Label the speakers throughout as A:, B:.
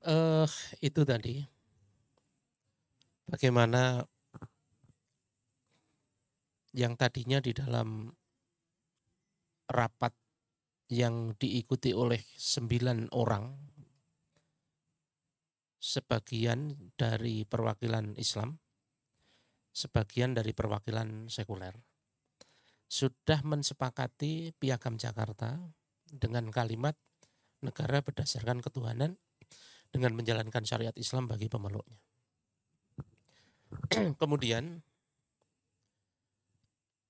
A: Eh, itu tadi bagaimana yang tadinya di dalam rapat yang diikuti oleh 9 orang, sebagian dari perwakilan Islam, sebagian dari perwakilan sekuler, sudah mensepakati Piagam Jakarta dengan kalimat negara berdasarkan ketuhanan dengan menjalankan syariat Islam bagi pemeluknya. Kemudian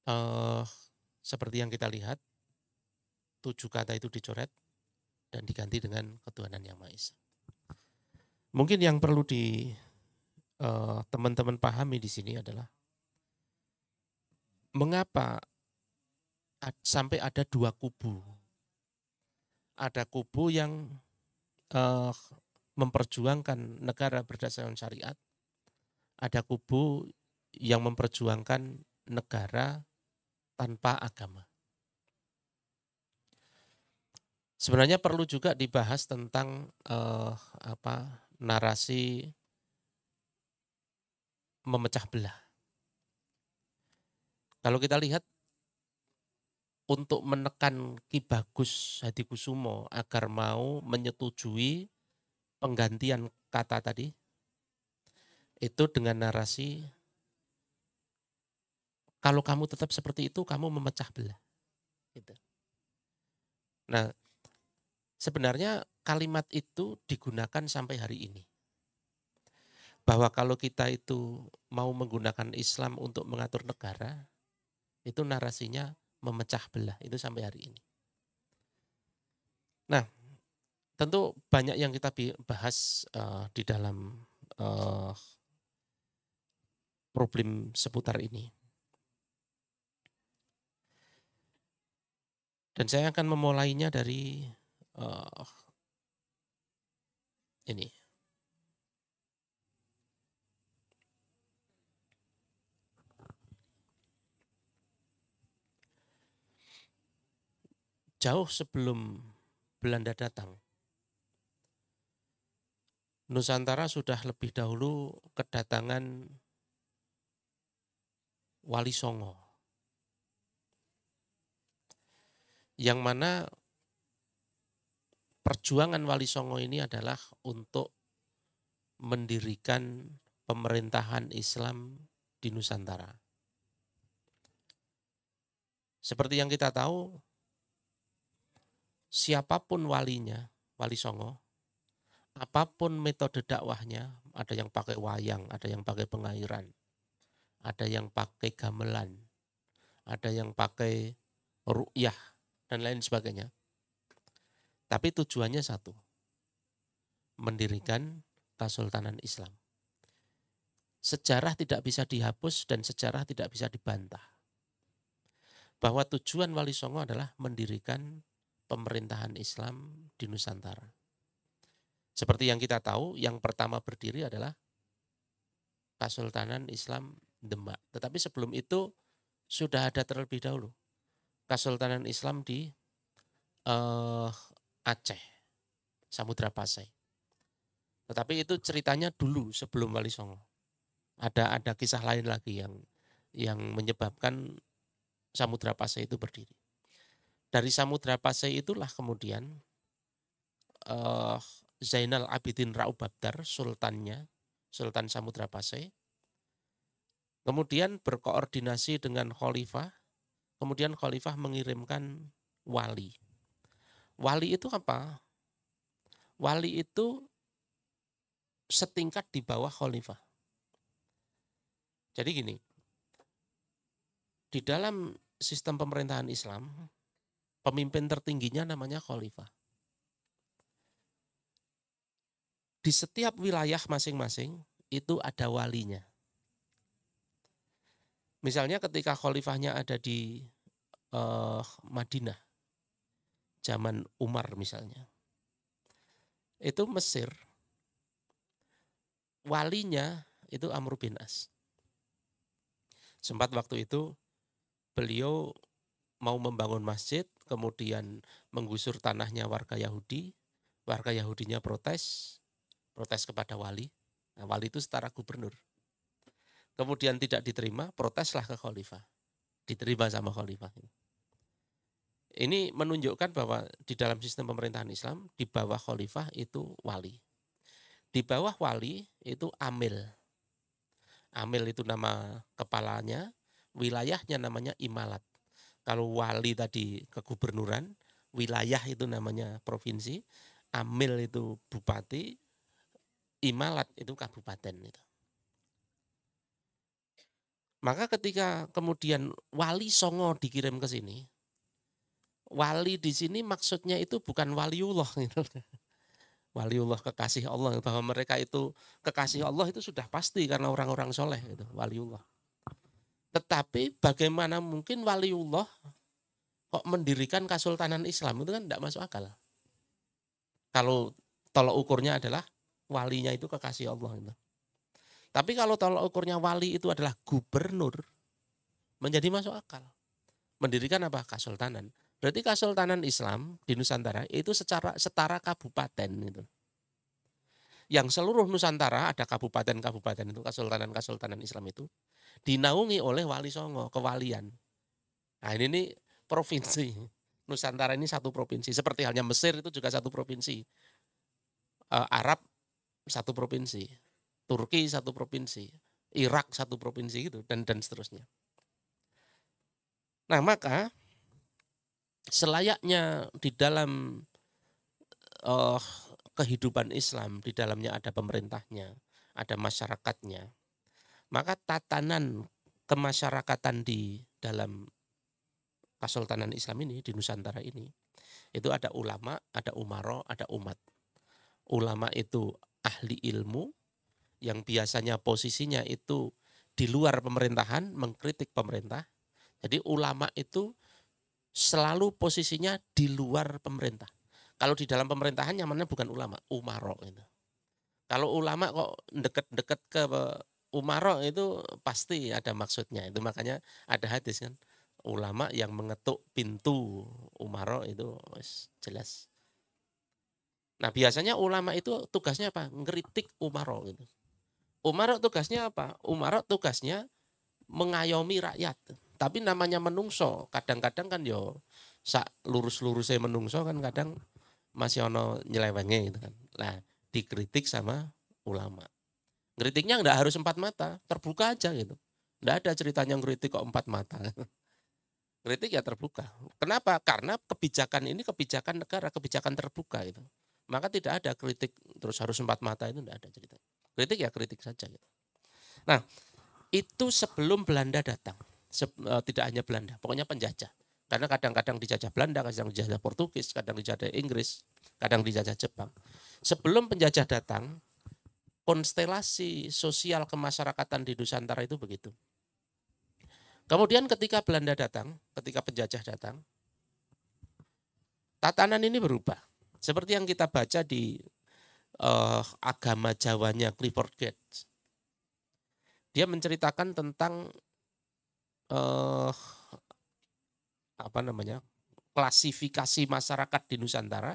A: eh, seperti yang kita lihat, 7 kata itu dicoret dan diganti dengan ketuhanan yang Maha Esa. Mungkin yang perlu di teman-teman pahami di sini adalah mengapa sampai ada 2 kubu. Ada kubu yang eh, memperjuangkan negara berdasarkan syariat, ada kubu yang memperjuangkan negara tanpa agama. Sebenarnya perlu juga dibahas tentang narasi memecah belah. Kalau kita lihat untuk menekan Ki Bagus Hadikusumo agar mau menyetujui penggantian kata tadi, itu dengan narasi kalau kamu tetap seperti itu kamu memecah belah. Gitu. Nah, sebenarnya kalimat itu digunakan sampai hari ini. Bahwa kalau kita itu mau menggunakan Islam untuk mengatur negara, itu narasinya memecah belah, itu sampai hari ini. Nah, tentu banyak yang kita bahas di dalam problem seputar ini. Dan saya akan memulainya dari ini. Jauh sebelum Belanda datang, Nusantara sudah lebih dahulu kedatangan Wali Songo. Yang mana perjuangan Wali Songo ini adalah untuk mendirikan pemerintahan Islam di Nusantara. Seperti yang kita tahu, siapapun walinya, Wali Songo, apapun metode dakwahnya, ada yang pakai wayang, ada yang pakai pengairan, ada yang pakai gamelan, ada yang pakai ru'yah, dan lain sebagainya. Tapi tujuannya satu, mendirikan Kesultanan Islam. Sejarah tidak bisa dihapus dan sejarah tidak bisa dibantah. Bahwa tujuan Wali Songo adalah mendirikan pemerintahan Islam di Nusantara. Seperti yang kita tahu, yang pertama berdiri adalah Kesultanan Islam Demak. Tetapi sebelum itu sudah ada terlebih dahulu Kesultanan Islam di Aceh, Samudra Pasai. Tetapi itu ceritanya dulu sebelum Wali Songo. Ada kisah lain lagi yang menyebabkan Samudra Pasai itu berdiri. Dari Samudra Pasai itulah kemudian Zainal Abidin Ra'ub Babdar, sultannya, Sultan Samudra Pasai, kemudian berkoordinasi dengan khalifah, kemudian khalifah mengirimkan wali. Wali itu apa? Wali itu setingkat di bawah khalifah. Jadi gini, di dalam sistem pemerintahan Islam, pemimpin tertingginya namanya khalifah. Di setiap wilayah masing-masing itu ada walinya. Misalnya ketika khalifahnya ada di Madinah, zaman Umar misalnya, itu Mesir, walinya itu Amr bin As. Sempat waktu itu beliau mau membangun masjid, kemudian menggusur tanahnya warga Yahudi, warga Yahudinya protes, protes kepada wali. Nah, wali itu setara gubernur. Kemudian tidak diterima, proteslah ke khalifah. Diterima sama khalifah. Ini menunjukkan bahwa di dalam sistem pemerintahan Islam, di bawah khalifah itu wali. Di bawah wali itu amil. Amil itu nama kepalanya, wilayahnya namanya imalat. Kalau wali tadi kegubernuran, wilayah itu namanya provinsi, amil itu bupati, imalat itu kabupaten. Itu. Maka ketika kemudian wali Songo dikirim ke sini, wali di sini maksudnya itu bukan waliullah gitu. Waliullah kekasih Allah, bahwa mereka itu kekasih Allah itu sudah pasti karena orang-orang soleh itu waliullah. Tetapi bagaimana mungkin waliullah kok mendirikan Kesultanan Islam, itu kan tidak masuk akal. Kalau tolok ukurnya adalah walinya itu kekasih Allah itu. Tapi kalau tolok ukurnya wali itu adalah gubernur, menjadi masuk akal. Mendirikan apa? Kesultanan. Berarti Kesultanan Islam di Nusantara itu setara kabupaten gitu. Yang seluruh Nusantara ada kabupaten-kabupaten itu, kesultanan-kesultanan Islam itu dinaungi oleh wali Songo, kewalian. Nah ini nih provinsi. Nusantara ini satu provinsi. Seperti halnya Mesir itu juga satu provinsi. Arab satu provinsi. Turki satu provinsi. Irak satu provinsi gitu dan seterusnya. Nah maka selayaknya di dalam kehidupan Islam, di dalamnya ada pemerintahnya, ada masyarakatnya. Maka tatanan kemasyarakatan di dalam Kesultanan Islam ini, di Nusantara ini, itu ada ulama, ada umaro, ada umat. Ulama itu ahli ilmu, yang biasanya posisinya itu di luar pemerintahan, mengkritik pemerintah. Jadi ulama itu selalu posisinya di luar pemerintah. Kalau di dalam pemerintahan nyamannya bukan ulama, umaro itu. Kalau ulama kok deket-deket ke umaro itu pasti ada maksudnya. Itu makanya ada hadis kan, ulama yang mengetuk pintu umaro itu jelas. Nah biasanya ulama itu tugasnya apa? Ngeritik umaro gitu. Umaro tugasnya apa? Umaro tugasnya mengayomi rakyat. Tapi namanya menungso, kadang-kadang kan yo sak lurus-lurusnya menungso kan kadang masih ono nyelewengnya gitu kan. Nah, dikritik sama ulama. Kritiknya enggak harus empat mata, terbuka aja gitu. Enggak ada ceritanya ngeritik kok empat mata. Kritik ya terbuka. Kenapa? Karena kebijakan ini kebijakan negara, kebijakan terbuka itu. Maka tidak ada kritik terus harus empat mata, itu enggak ada cerita. Kritik ya kritik saja gitu. Nah, itu sebelum Belanda datang. Tidak hanya Belanda, pokoknya penjajah. Karena kadang-kadang dijajah Belanda, kadang dijajah Portugis, kadang dijajah Inggris, kadang dijajah Jepang. Sebelum penjajah datang, konstelasi sosial kemasyarakatan di Nusantara itu begitu. Kemudian ketika Belanda datang, ketika penjajah datang, tatanan ini berubah. Seperti yang kita baca di agama Jawanya Clifford Geertz. Dia menceritakan tentang klasifikasi masyarakat di Nusantara,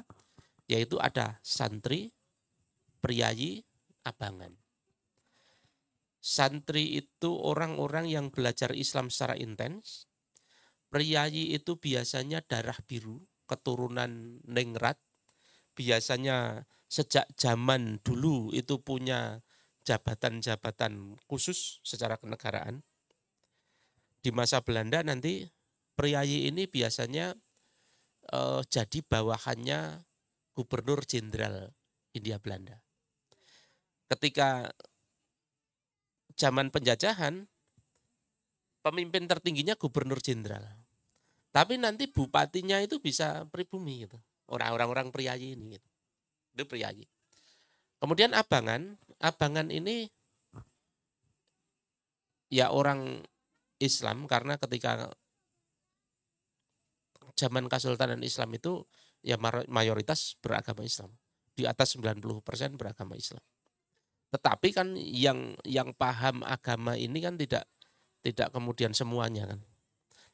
A: yaitu ada santri, priayi, abangan. Santri itu orang-orang yang belajar Islam secara intens. Priayi itu biasanya darah biru, keturunan ningrat. Biasanya sejak zaman dulu itu punya jabatan-jabatan khusus secara kenegaraan. Di masa Belanda nanti priayi ini biasanya jadi bawahannya gubernur jenderal Hindia Belanda. Ketika zaman penjajahan, pemimpin tertingginya gubernur jenderal. Tapi nanti bupatinya itu bisa pribumi gitu. Orang-orang priayi ini gitu. Itu priayi. Kemudian abangan ini ya orang Islam, karena ketika zaman Kesultanan Islam itu ya mayoritas beragama Islam. Di atas 90% beragama Islam. Tetapi kan yang paham agama ini kan tidak kemudian semuanya kan.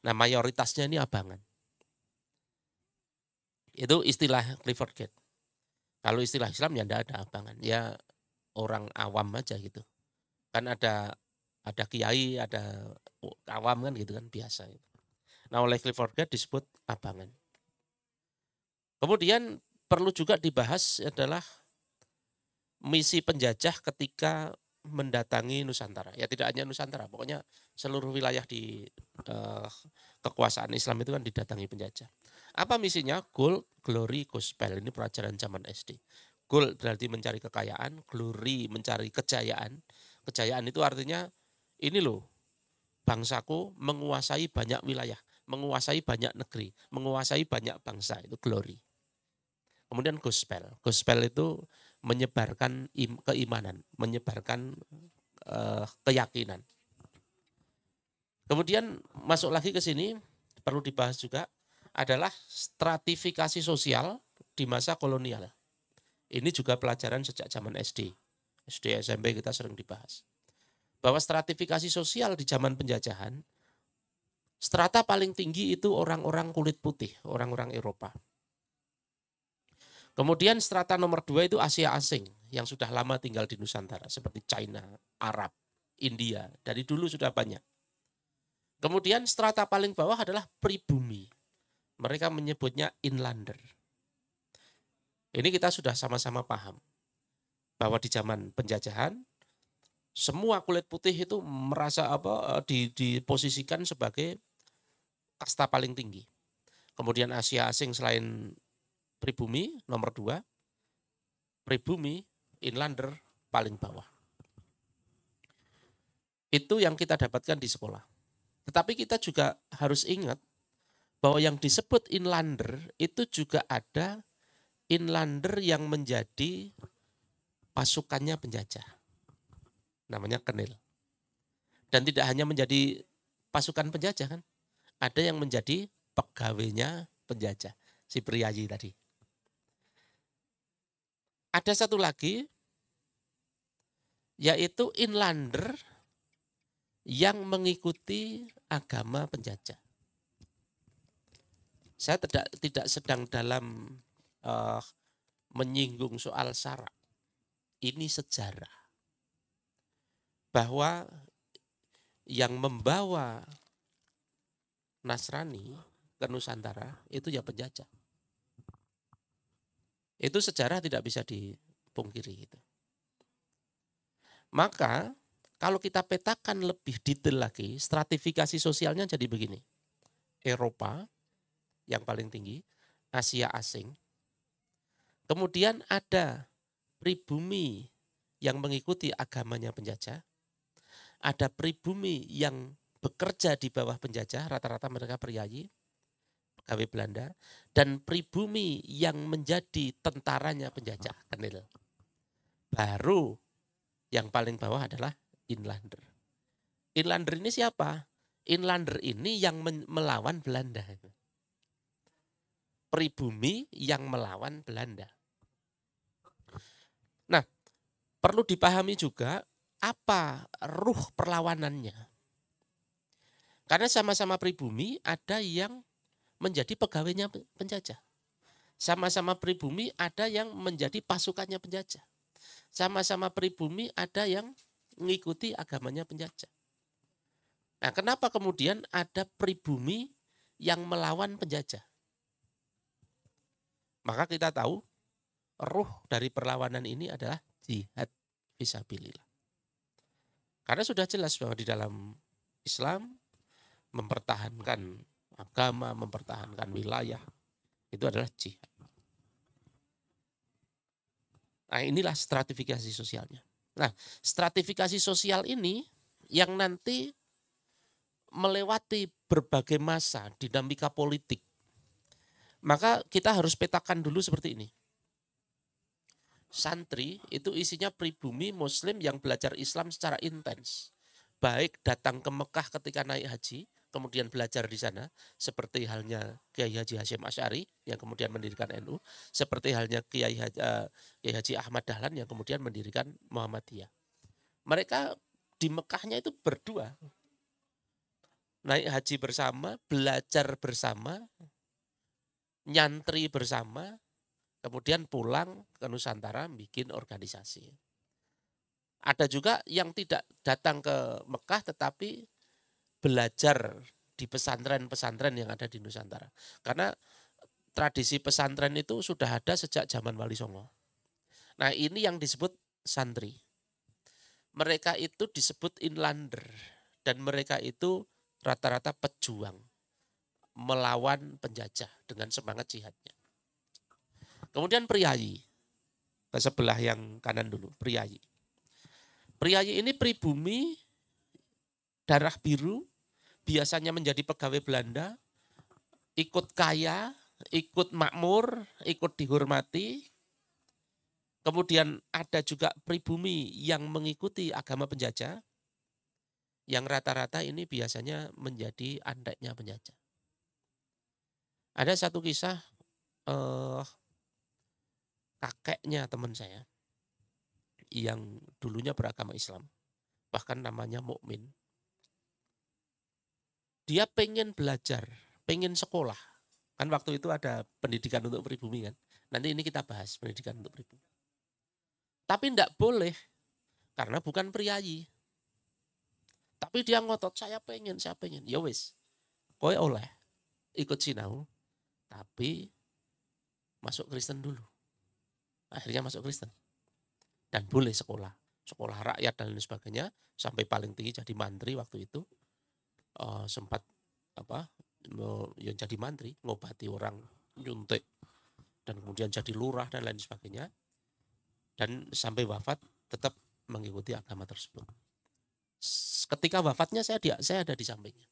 A: Nah, mayoritasnya ini abangan. Itu istilah Clifford Geertz. Kalau istilah Islam ya tidak ada abangan. Ya orang awam aja gitu. Kan ada kiai, ada awam kan gitu kan biasa. Nah, oleh Clifford Gate disebut abangan. Kemudian perlu juga dibahas adalah misi penjajah ketika mendatangi Nusantara. Ya tidak hanya Nusantara, pokoknya seluruh wilayah di kekuasaan Islam itu kan didatangi penjajah. Apa misinya? Gold, glory, gospel. Ini pelajaran zaman SD. Gold berarti mencari kekayaan, glory mencari kejayaan. Kejayaan itu artinya ini loh, bangsaku menguasai banyak wilayah, menguasai banyak negeri, menguasai banyak bangsa, itu glory. Kemudian gospel. Gospel itu menyebarkan keimanan, menyebarkan keyakinan. Kemudian masuk lagi ke sini, perlu dibahas juga adalah stratifikasi sosial di masa kolonial. Ini juga pelajaran sejak zaman SD. SD, SMP kita sering dibahas. Bahwa stratifikasi sosial di zaman penjajahan, strata paling tinggi itu orang-orang kulit putih, orang-orang Eropa. Kemudian strata nomor 2 itu Asia asing yang sudah lama tinggal di Nusantara seperti China, Arab, India. Dari dulu sudah banyak. Kemudian strata paling bawah adalah pribumi. Mereka menyebutnya inlander. Ini kita sudah sama-sama paham bahwa di zaman penjajahan semua kulit putih itu merasa diposisikan sebagai kasta paling tinggi. Kemudian Asia asing selain pribumi nomor 2, pribumi, inlander paling bawah. Itu yang kita dapatkan di sekolah. Tetapi kita juga harus ingat bahwa yang disebut inlander itu juga ada inlander yang menjadi pasukannya penjajah. Namanya kenil. Dan tidak hanya menjadi pasukan penjajah kan. Ada yang menjadi pegawainya penjajah. Si Priayi tadi. Ada satu lagi, yaitu inlander yang mengikuti agama penjajah. Saya tidak sedang dalam menyinggung soal syarak. Ini sejarah. Bahwa yang membawa Nasrani ke Nusantara itu ya penjajah. Itu sejarah tidak bisa dipungkiri. Gitu. Maka kalau kita petakan lebih detail lagi, stratifikasi sosialnya jadi begini. Eropa yang paling tinggi, Asia asing. Kemudian ada pribumi yang mengikuti agamanya penjajah. Ada pribumi yang bekerja di bawah penjajah, rata-rata mereka priayi, pegawai Belanda, dan pribumi yang menjadi tentaranya penjajah, kenil. Baru yang paling bawah adalah inlander. Inlander ini siapa? Inlander ini yang melawan Belanda. Pribumi yang melawan Belanda. Nah, perlu dipahami juga apa ruh perlawanannya. Karena sama-sama pribumi ada yang menjadi pegawainya penjajah. Sama-sama pribumi ada yang menjadi pasukannya penjajah. Sama-sama pribumi ada yang mengikuti agamanya penjajah. Nah, kenapa kemudian ada pribumi yang melawan penjajah? Maka kita tahu ruh dari perlawanan ini adalah jihad fisabilillah. Karena sudah jelas bahwa di dalam Islam mempertahankan agama, mempertahankan wilayah, itu adalah jihad. Nah, inilah stratifikasi sosialnya. Nah, stratifikasi sosial ini yang nanti melewati berbagai masa dinamika politik. Maka kita harus petakan dulu seperti ini. Santri itu isinya pribumi muslim yang belajar Islam secara intens. Baik datang ke Mekah ketika naik haji, kemudian belajar di sana, seperti halnya Kiai Haji Hasyim Asy'ari yang kemudian mendirikan NU, seperti halnya Kiai Haji Ahmad Dahlan yang kemudian mendirikan Muhammadiyah. Mereka di Mekahnya itu berdua, naik haji bersama, belajar bersama, nyantri bersama, kemudian pulang ke Nusantara bikin organisasi. Ada juga yang tidak datang ke Mekah tetapi belajar di pesantren-pesantren yang ada di Nusantara. Karena tradisi pesantren itu sudah ada sejak zaman Wali Songo. Nah, ini yang disebut santri. Mereka itu disebut inlander dan mereka itu rata-rata pejuang melawan penjajah dengan semangat jihadnya. Kemudian priayi, ke sebelah yang kanan dulu, priayi. Priayi ini pribumi, darah biru, biasanya menjadi pegawai Belanda, ikut kaya, ikut makmur, ikut dihormati. Kemudian ada juga pribumi yang mengikuti agama penjajah, yang rata-rata ini biasanya menjadi andeknya penjajah. Ada satu kisah kakeknya teman saya yang dulunya beragama Islam, bahkan namanya Mukmin. Dia pengen belajar, pengen sekolah. Kan waktu itu ada pendidikan untuk pribumi kan. Nanti ini kita bahas pendidikan untuk pribumi. Tapi tidak boleh karena bukan priayi. Tapi dia ngotot, saya pengen. Ya wis, kowe oleh ikut sinau, tapi masuk Kristen dulu. Akhirnya masuk Kristen. Dan boleh sekolah rakyat dan lain sebagainya, sampai paling tinggi jadi mantri waktu itu. Sempat yang jadi mantri, ngobati orang nyuntik, dan kemudian jadi lurah dan lain sebagainya. Dan sampai wafat tetap mengikuti agama tersebut. Ketika wafatnya saya ada di sampingnya.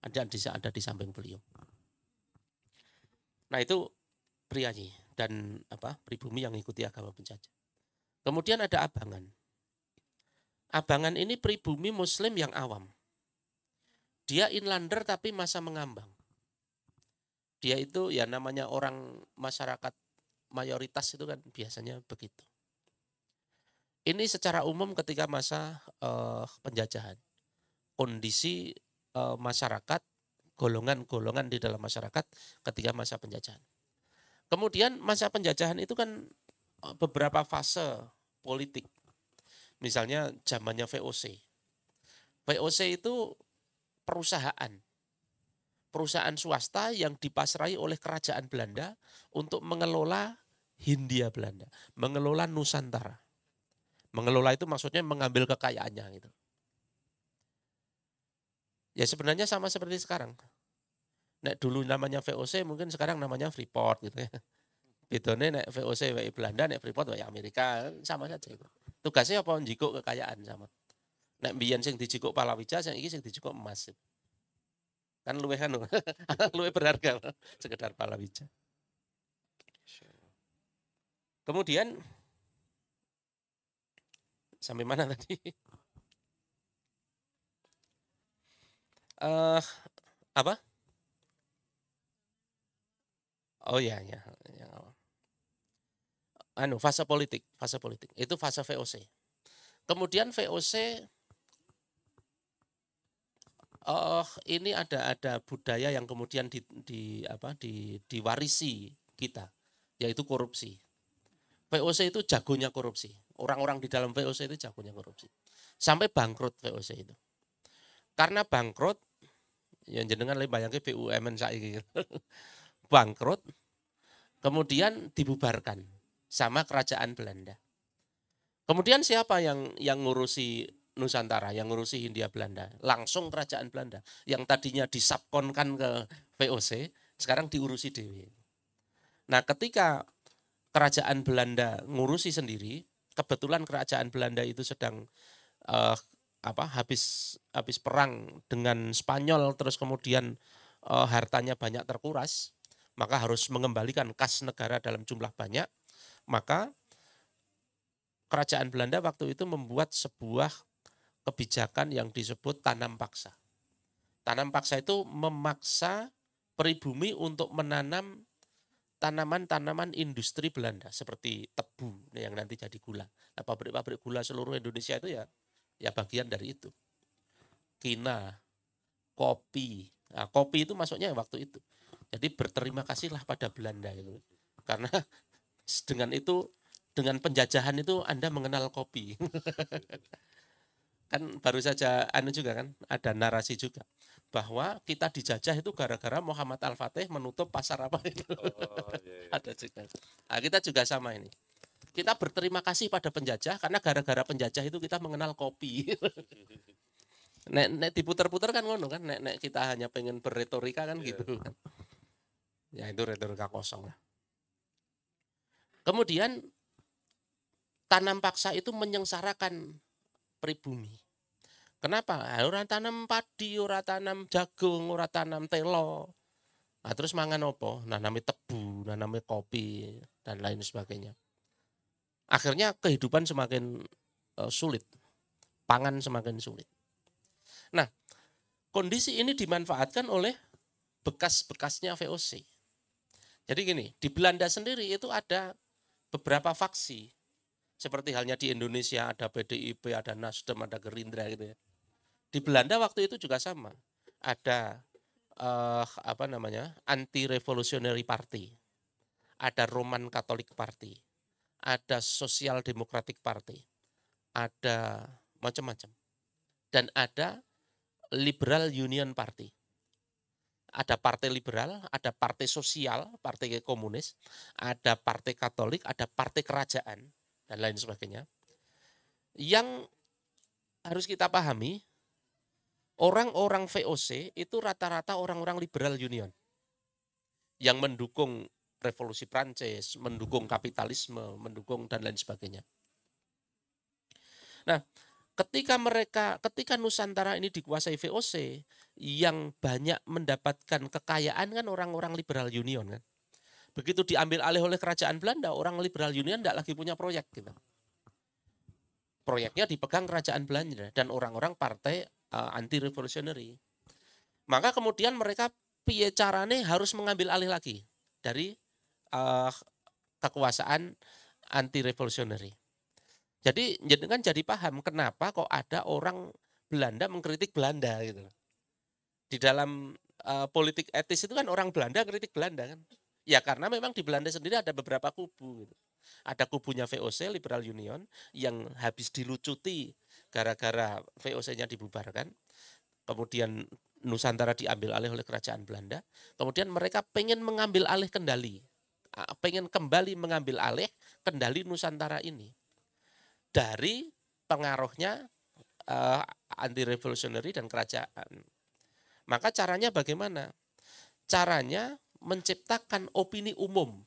A: Ada di samping beliau. Nah, itu priayi dan pribumi yang mengikuti agama penjajah. Kemudian ada abangan. Abangan ini pribumi muslim yang awam. Dia inlander tapi masa mengambang. Dia itu ya namanya orang masyarakat mayoritas itu kan biasanya begitu. Ini secara umum ketika masa penjajahan. Kondisi masyarakat, golongan-golongan di dalam masyarakat ketika masa penjajahan. Kemudian masa penjajahan itu kan beberapa fase politik. Misalnya zamannya VOC. VOC itu perusahaan swasta yang dipasrai oleh kerajaan Belanda untuk mengelola Hindia Belanda, mengelola Nusantara. Mengelola itu maksudnya mengambil kekayaannya gitu. Ya sebenarnya sama seperti sekarang. Nek dulu namanya VOC, mungkin sekarang namanya Freeport gitu ya. Bedone nek VOC wae Belanda, nek Freeport wae Amerika, sama saja itu. Tugasnya apa njikuk kekayaan sama. Nek mbiyen sing dijikuk palawija, sing iki sing dijikuk emas. Kan luwih luwih berharga sekedar palawija. Kemudian sampai mana tadi? Apa? Oh ya. Fase politik. Itu fase VOC. Kemudian VOC ini ada budaya yang kemudian diwarisi kita, yaitu korupsi. VOC itu jagonya korupsi. Orang-orang di dalam VOC itu jagonya korupsi. Sampai bangkrut VOC itu. Karena bangkrut, yang jenengan lebih bayangke BUMN saiki. Bangkrut, kemudian dibubarkan sama kerajaan Belanda. Kemudian siapa yang ngurusi Nusantara, yang ngurusi Hindia Belanda? Langsung kerajaan Belanda. Yang tadinya disubkonkan ke VOC, sekarang diurusi dewe. Nah, ketika kerajaan Belanda ngurusi sendiri, kebetulan kerajaan Belanda itu sedang habis perang dengan Spanyol, terus kemudian hartanya banyak terkuras, maka harus mengembalikan kas negara dalam jumlah banyak. Maka kerajaan Belanda waktu itu membuat sebuah kebijakan yang disebut tanam paksa. Tanam paksa itu memaksa pribumi untuk menanam tanaman-tanaman industri Belanda seperti tebu yang nanti jadi gula. Nah, pabrik-pabrik gula seluruh Indonesia itu ya bagian dari itu. Kina, kopi. Nah, kopi itu masuknya waktu itu. Jadi berterima kasihlah pada Belanda itu. Karena dengan itu dengan penjajahan itu Anda mengenal kopi. Kan baru saja juga kan ada narasi juga bahwa kita dijajah itu gara-gara Muhammad Al-Fatih menutup pasar apa itu.
B: Oh, iya.
A: Ada juga. Nah, kita juga sama ini. Kita berterima kasih pada penjajah karena gara-gara penjajah itu kita mengenal kopi. Nek diputer-puter kan ngono kan, nek kita hanya pengen berretorika kan gitu kan. Ya itu retorika kosong lah. Kemudian tanam paksa itu menyengsarakan pribumi. Kenapa? Ora tanam padi, ora tanam jagung, ora tanam telo. Nah, terus mangan opo? Nanami tebu, nanami kopi dan lain sebagainya. Akhirnya kehidupan semakin sulit. Pangan semakin sulit. Nah, kondisi ini dimanfaatkan oleh bekas-bekasnya VOC. Jadi gini, di Belanda sendiri itu ada beberapa faksi. Seperti halnya di Indonesia ada PDIP, ada Nasdem, ada Gerindra gitu ya. Di Belanda waktu itu juga sama. Ada Anti Revolutionary Party. Ada Roman Catholic Party. Ada Social Democratic Party. Ada macam-macam. Dan ada Liberal Union Party. Ada partai liberal, ada partai sosial, partai komunis, ada partai Katolik, ada partai kerajaan, dan lain sebagainya. Yang harus kita pahami, orang-orang VOC itu rata-rata orang-orang liberal union. Yang mendukung revolusi Prancis, mendukung kapitalisme, mendukung dan lain sebagainya. Nah, ketika Nusantara ini dikuasai VOC, yang banyak mendapatkan kekayaan kan orang-orang liberal union kan. Begitu diambil alih oleh kerajaan Belanda, orang liberal union tidak lagi punya proyek gitu. Proyeknya dipegang kerajaan Belanda dan orang-orang partai anti revolutionary. Maka kemudian mereka piye carane harus mengambil alih lagi dari kekuasaan anti revolutionary. Jadi kan jadi paham kenapa kok ada orang Belanda mengkritik Belanda gitu. Di dalam politik etis itu kan orang Belanda kritik Belanda kan. Ya karena memang di Belanda sendiri ada beberapa kubu gitu. Ada kubunya VOC, Liberal Union, yang habis dilucuti gara-gara VOC-nya dibubarkan. Kemudian Nusantara diambil alih oleh kerajaan Belanda. Kemudian mereka pengen mengambil alih kendali. Pengen kembali mengambil alih kendali Nusantara ini. Dari pengaruhnya anti-revolutionary dan kerajaan. Maka caranya bagaimana? Caranya menciptakan opini umum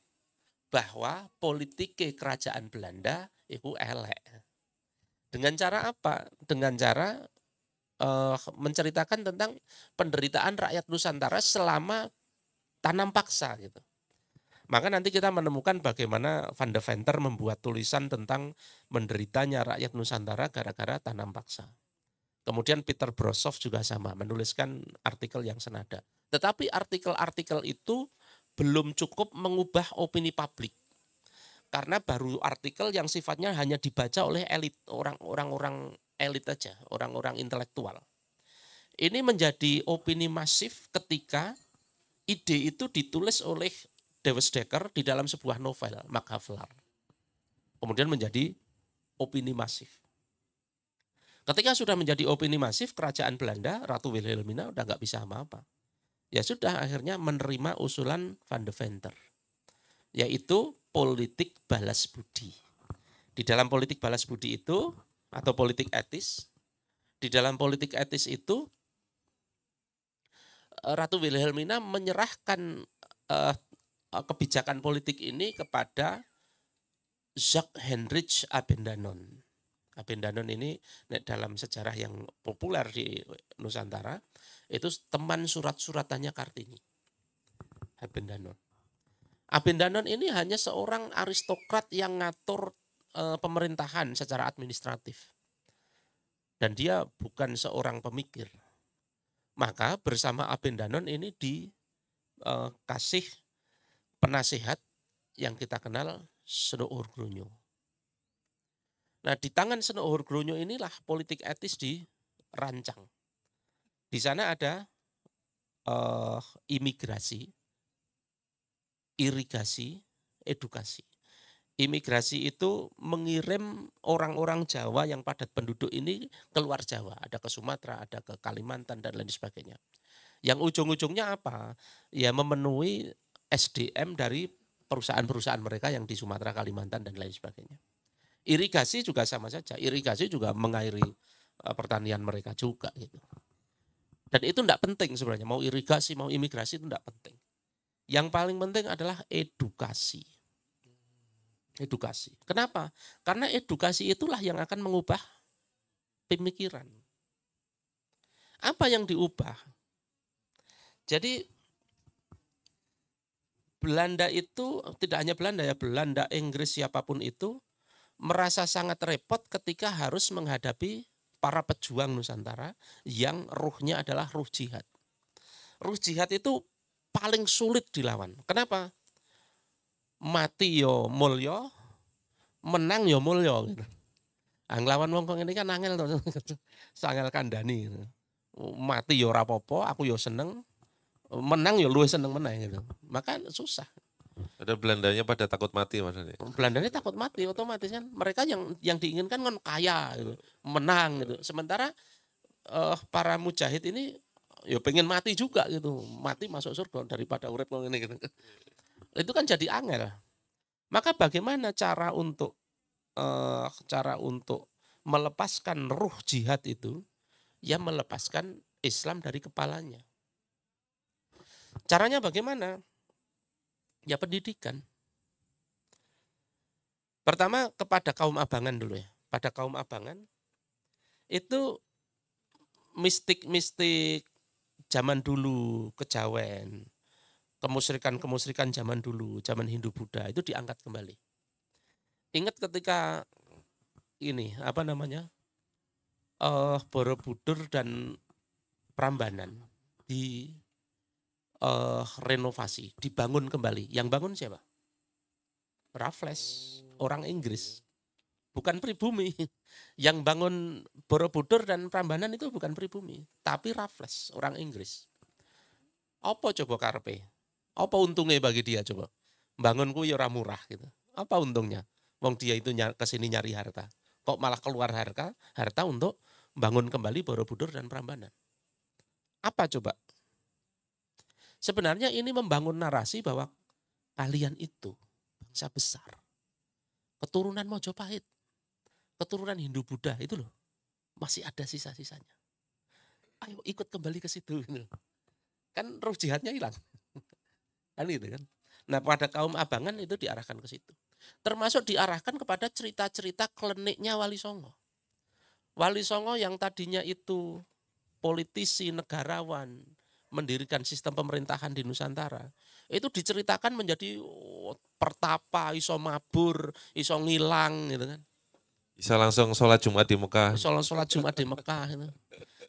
A: bahwa politik kerajaan Belanda itu elek. Dengan cara apa? Dengan cara menceritakan tentang penderitaan rakyat Nusantara selama tanam paksa gitu. Maka nanti kita menemukan bagaimana Van de Venter membuat tulisan tentang menderitanya rakyat Nusantara gara-gara tanam paksa. Kemudian Peter Brossow juga sama, menuliskan artikel yang senada. Tetapi artikel-artikel itu belum cukup mengubah opini publik. Karena baru artikel yang sifatnya hanya dibaca oleh elit, orang-orang elit aja, orang-orang intelektual. Ini menjadi opini masif ketika ide itu ditulis oleh Dewes Dekker di dalam sebuah novel, Maghaflar. Kemudian menjadi opini masif. Ketika sudah menjadi opini masif, kerajaan Belanda, Ratu Wilhelmina udah nggak bisa apa-apa. Ya sudah, akhirnya menerima usulan Van de Venter, yaitu politik balas budi. Di dalam politik balas budi itu, atau politik etis, di dalam politik etis itu, Ratu Wilhelmina menyerahkan kebijakan politik ini kepada Jacques Heinrich Abendanon. Abendanon ini dalam sejarah yang populer di Nusantara, itu teman surat-suratannya Kartini. Abendanon. Abendanon ini hanya seorang aristokrat yang ngatur pemerintahan secara administratif. Dan dia bukan seorang pemikir. Maka bersama Abendanon ini dikasih penasihat yang kita kenal Seno Hurgronyo. Nah, di tangan Seno Hurgronyo inilah politik etis dirancang. Di sana ada imigrasi, irigasi, edukasi. Imigrasi itu mengirim orang-orang Jawa yang padat penduduk ini keluar Jawa. Ada ke Sumatera, ada ke Kalimantan, dan lain sebagainya. Yang ujung-ujungnya apa? Ya memenuhi SDM dari perusahaan-perusahaan mereka yang di Sumatera, Kalimantan, dan lain sebagainya. Irigasi juga sama saja. Irigasi juga mengairi pertanian mereka juga gitu. Dan itu tidak penting sebenarnya. Mau irigasi, mau imigrasi itu tidak penting. Yang paling penting adalah edukasi. Edukasi. Kenapa? Karena edukasi itulah yang akan mengubah pemikiran. Apa yang diubah? Jadi Belanda itu, tidak hanya Belanda ya, Belanda, Inggris, siapapun itu, merasa sangat repot ketika harus menghadapi para pejuang Nusantara yang ruhnya adalah ruh jihad. Ruh jihad itu paling sulit dilawan. Kenapa? Mati yo mulya, menang yo mulya gitu. Nglawan wong kok ngene kan angel to. Sangel kandhani gitu. Mati yo ora apa-apa, aku yo seneng. Menang yo luwih seneng menang gitu. Maka susah.
B: Ada Belandanya pada takut mati maksudnya.
A: Belandanya takut mati otomatis kan. Mereka yang diinginkan kan kaya gitu, menang gitu. Sementara para mujahid ini ya pengen mati juga gitu. Mati masuk surga daripada urip ngene gitu. Itu kan jadi angel. Maka bagaimana cara untuk melepaskan ruh jihad itu? Ya melepaskan Islam dari kepalanya. Caranya bagaimana? Ya pendidikan. Pertama kepada kaum abangan dulu ya. Pada kaum abangan itu mistik-mistik zaman dulu, kejawen, kemusyrikan zaman dulu, zaman Hindu Buddha itu diangkat kembali. Ingat ketika ini apa namanya? Borobudur dan Prambanan di renovasi, dibangun kembali. Yang bangun siapa? Raffles, orang Inggris. Bukan pribumi. Yang bangun Borobudur dan Prambanan itu bukan pribumi, tapi Raffles, orang Inggris. Apa coba karepe? Apa untungnya bagi dia coba? Bangunku ya ora murah gitu. Apa untungnya? Wong dia itu kesini nyari harta. Kok malah keluar harta untuk bangun kembali Borobudur dan Prambanan. Apa coba? Sebenarnya ini membangun narasi bahwa kalian itu bangsa besar. Keturunan Mojopahit, keturunan Hindu Buddha itu loh. Masih ada sisa-sisanya. Ayo ikut kembali ke situ. Kan roh jihadnya hilang. Kan gitu kan. Nah pada kaum abangan itu diarahkan ke situ. Termasuk diarahkan kepada cerita-cerita kliniknya Wali Songo. Wali Songo yang tadinya itu politisi, negarawan, mendirikan sistem pemerintahan di Nusantara, itu diceritakan menjadi pertapa, iso mabur, iso ngilang gitu kan.
B: Bisa langsung sholat Jumat di Mekah.
A: Sholat Jumat di Mekah gitu.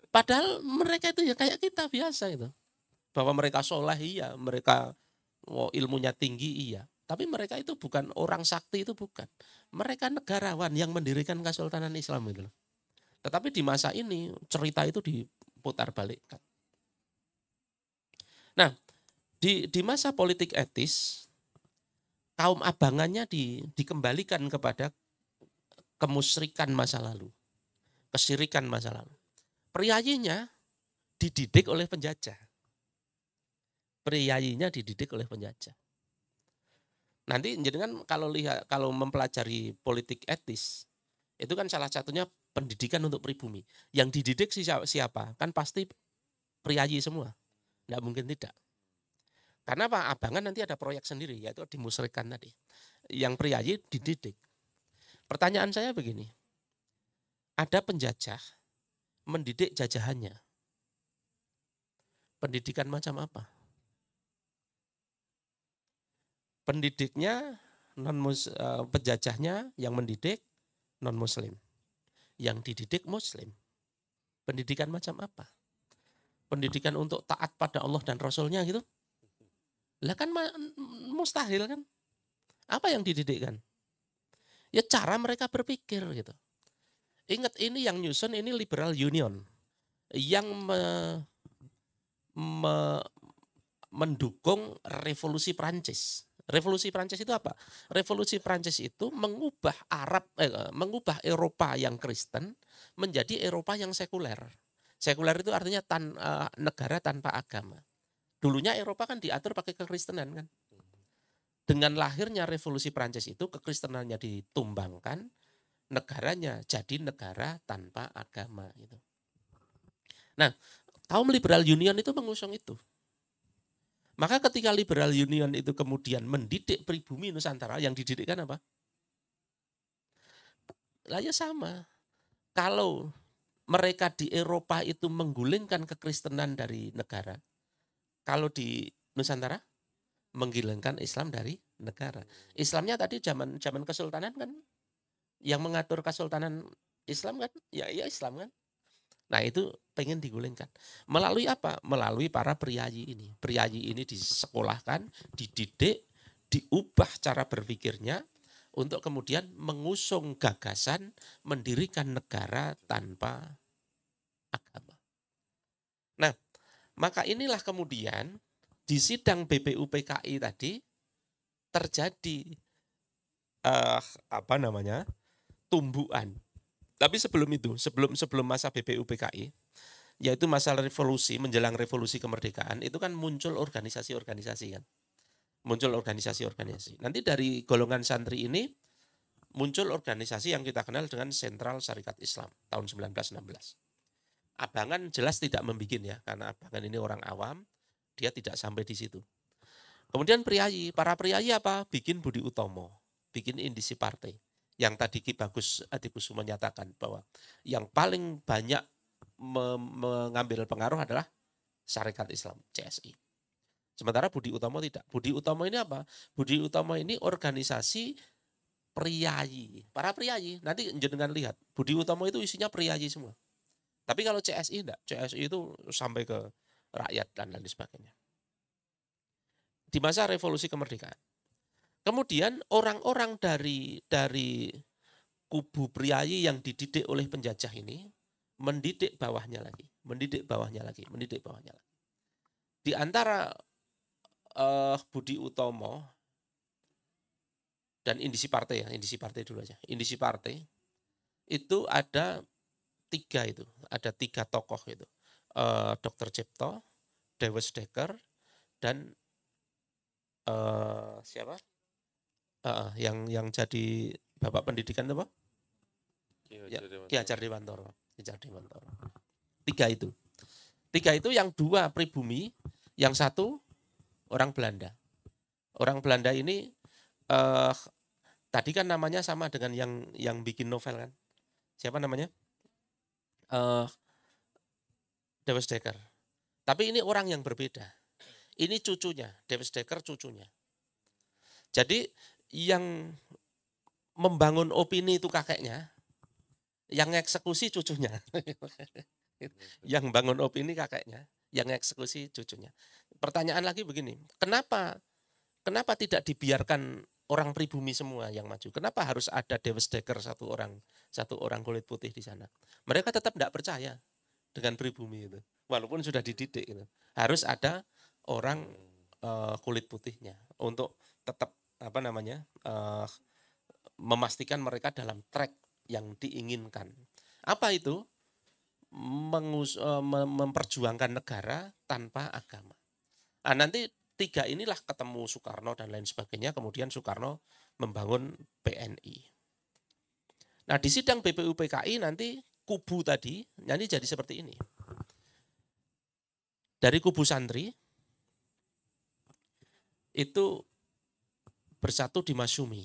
A: Padahal mereka itu ya kayak kita biasa itu. Bahwa mereka soleh iya, mereka ilmunya tinggi iya. Tapi mereka itu bukan orang sakti, itu bukan. Mereka negarawan yang mendirikan Kesultanan Islam itu. Tetapi di masa ini cerita itu diputar balikkan. Nah, di masa politik etis, kaum abangannya dikembalikan kepada kemusyrikan masa lalu, kesyirikan masa lalu. Priayinya dididik oleh penjajah. Priayinya dididik oleh penjajah. Nanti jadi kan kalau mempelajari politik etis, itu kan salah satunya pendidikan untuk pribumi. Yang dididik siapa? Kan pasti priayi semua. Nggak mungkin tidak. Karena apa? Abangan nanti ada proyek sendiri, yaitu dimusyrikan tadi. Yang priayi dididik. Pertanyaan saya begini. Ada penjajah mendidik jajahannya. Pendidikan macam apa? Pendidiknya penjajahnya yang mendidik non-muslim. Yang dididik muslim. Pendidikan macam apa? Pendidikan untuk taat pada Allah dan Rasulnya gitu? Lah kan mustahil kan? Apa yang dididikkan? Ya cara mereka berpikir gitu. Ingat ini yang nyusun ini Liberal Union. Yang mendukung revolusi Prancis. Revolusi Prancis itu apa? Revolusi Prancis itu mengubah Eropa yang Kristen menjadi Eropa yang sekuler. Sekuler itu artinya negara tanpa agama. Dulunya Eropa kan diatur pakai kekristenan kan. Dengan lahirnya Revolusi Prancis itu kekristenannya ditumbangkan, negaranya jadi negara tanpa agama gitu. Nah, kaum Liberal Union itu mengusung itu. Maka ketika Liberal Union itu kemudian mendidik pribumi Nusantara, yang dididikkan apa? Lah ya sama. Kalau mereka di Eropa itu menggulingkan kekristenan dari negara, kalau di Nusantara menggulingkan Islam dari negara. Islamnya tadi zaman kesultanan kan, yang mengatur kesultanan Islam kan, ya Islam kan. Nah itu pengen digulingkan. Melalui apa? Melalui para priayi ini. Priayi ini disekolahkan, dididik, diubah cara berpikirnya untuk kemudian mengusung gagasan mendirikan negara tanpa agama. Nah, maka inilah kemudian di sidang BPUPKI tadi terjadi tumbuhan. Tapi sebelum itu, sebelum masa BPUPKI, yaitu masa revolusi, menjelang revolusi kemerdekaan, itu kan muncul organisasi-organisasi kan. Muncul organisasi-organisasi. Nanti dari golongan santri ini muncul organisasi yang kita kenal dengan Sentral Syarikat Islam tahun 1916. Abangan jelas tidak membikin ya, karena Abangan ini orang awam, dia tidak sampai di situ. Kemudian para priayi apa? Bikin Budi Utomo, bikin indisi partai. Yang tadi Ki Bagus Adikusumo menyatakan bahwa yang paling banyak mengambil pengaruh adalah Syarikat Islam, CSI. Sementara Budi Utomo tidak. Budi Utomo ini apa? Budi Utomo ini organisasi priayi, para priayi. Nanti jenengan lihat, Budi Utomo itu isinya priayi semua. Tapi kalau CSI enggak, CSI itu sampai ke rakyat dan lain sebagainya. Di masa revolusi kemerdekaan. Kemudian orang-orang dari kubu priayi yang dididik oleh penjajah ini mendidik bawahnya lagi. Di antara Budi Utomo dan indisi partai dulu aja. Indisi partai itu ada tiga tokoh itu. Dr. Cipto, Dewes Dekker, dan siapa? Yang jadi Bapak Pendidikan apa? Ki Hajar Dewantoro. Tiga itu yang dua pribumi, yang satu orang Belanda. Orang Belanda ini tadi kan namanya sama dengan yang bikin novel kan. Siapa namanya? Dewes Dekker. Tapi ini orang yang berbeda. Ini cucunya, Dewes Dekker cucunya. Jadi yang membangun opini itu kakeknya, yang eksekusi cucunya. Yang bangun opini kakeknya, yang eksekusi cucunya. Pertanyaan lagi begini, kenapa tidak dibiarkan orang pribumi semua yang maju? Kenapa harus ada Dewes Dekker satu orang kulit putih di sana? Mereka tetap tidak percaya dengan pribumi itu, walaupun sudah dididik itu. Harus ada orang kulit putihnya untuk tetap memastikan mereka dalam track yang diinginkan. Apa itu? Memperjuangkan negara tanpa agama. Nah, nanti tiga inilah ketemu Soekarno dan lain sebagainya, kemudian Soekarno membangun PNI. Nah, di sidang BPUPKI nanti kubu tadi nanti jadi seperti ini. Dari kubu santri itu bersatu di Masyumi.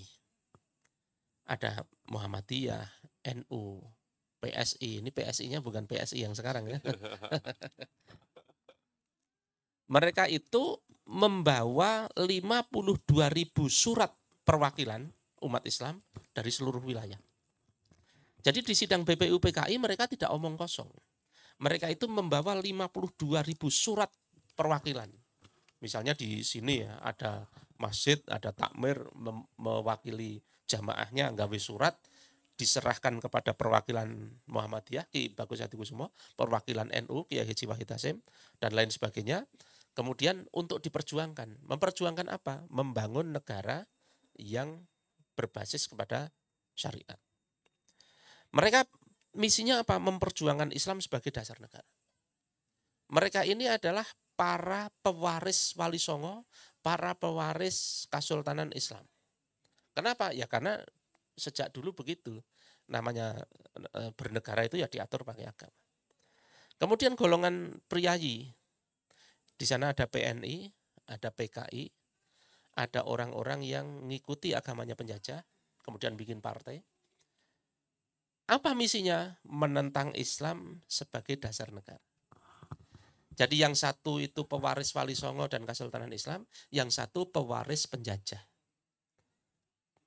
A: Ada Muhammadiyah, NU, PSI. Ini PSI-nya bukan PSI yang sekarang ya. Mereka itu membawa 52.000 surat perwakilan umat Islam dari seluruh wilayah. Jadi di sidang BPUPKI mereka tidak omong kosong. Mereka itu membawa 52.000 surat perwakilan. Misalnya di sini ya ada masjid, ada takmir mewakili jamaahnya nggawe surat diserahkan kepada perwakilan Muhammadiyah Ki Bagus Adikusumo, perwakilan NU Kiai Haji Wahid Hasyim dan lain sebagainya. Kemudian untuk diperjuangkan. Memperjuangkan apa? Membangun negara yang berbasis kepada syariat. Mereka misinya apa? Memperjuangkan Islam sebagai dasar negara. Mereka ini adalah para pewaris Wali Songo, para pewaris Kesultanan Islam. Kenapa? Ya karena sejak dulu begitu. Namanya bernegara itu ya diatur pakai agama. Kemudian golongan priayi. Di sana ada PNI, ada PKI, ada orang-orang yang mengikuti agamanya penjajah, kemudian bikin partai. Apa misinya? Menentang Islam sebagai dasar negara. Jadi yang satu itu pewaris Wali Songo dan Kesultanan Islam, yang satu pewaris penjajah.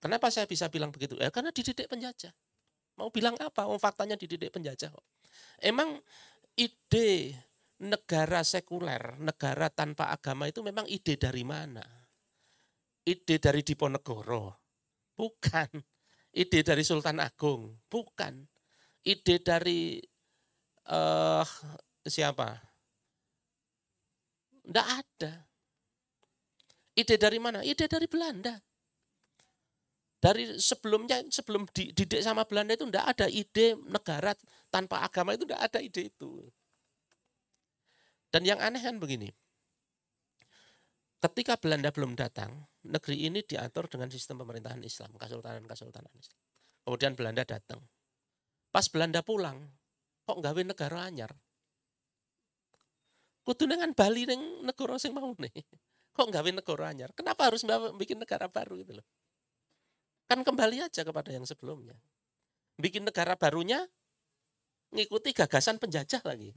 A: Kenapa saya bisa bilang begitu? Ya karena dididik penjajah. Mau bilang apa? Faktanya dididik penjajah kok. Emang ide negara sekuler, negara tanpa agama itu memang ide dari mana? Ide dari Diponegoro? Bukan. Ide dari Sultan Agung? Bukan. Ide dari siapa? Tidak ada. Ide dari mana? Ide dari Belanda. Dari sebelumnya, sebelum dididik sama Belanda itu tidak ada ide negara tanpa agama, itu tidak ada ide itu. Dan yang aneh kan begini, ketika Belanda belum datang, negeri ini diatur dengan sistem pemerintahan Islam, Kesultanan Islam. Kemudian Belanda datang. Pas Belanda pulang, kok nggawe negara anyar? Kudu dengan Bali neng negara sing mau nih. Kok nggawe negara anyar? Kenapa harus bikin negara baru gitu loh? Kan kembali aja kepada yang sebelumnya. Bikin negara barunya ngikuti gagasan penjajah lagi.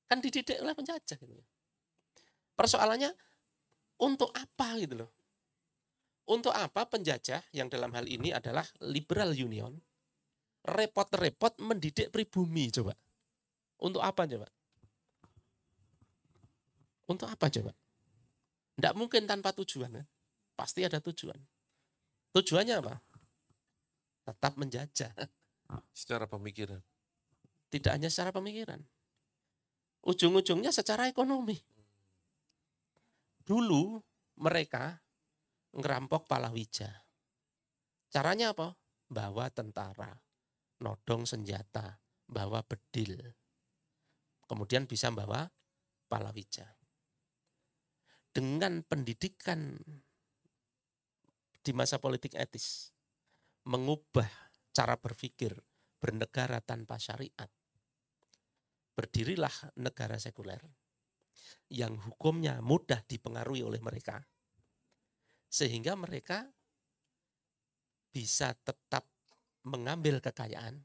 A: Kan dididik oleh penjajah gitu. Persoalannya untuk apa gitu loh? Untuk apa penjajah yang dalam hal ini adalah liberal union repot-repot mendidik pribumi coba? Untuk apa coba? Untuk apa coba? Tidak mungkin tanpa tujuan kan? Pasti ada tujuan. Tujuannya apa? Tetap menjajah.
B: Secara pemikiran.
A: Tidak hanya secara pemikiran. Ujung-ujungnya secara ekonomi. Dulu mereka ngerampok Palawija. Caranya apa? Bawa tentara, nodong senjata, bawa bedil. Kemudian bisa bawa Palawija. Dengan pendidikan di masa politik etis, mengubah cara berpikir bernegara tanpa syariat. Berdirilah negara sekuler yang hukumnya mudah dipengaruhi oleh mereka. Sehingga mereka bisa tetap mengambil kekayaan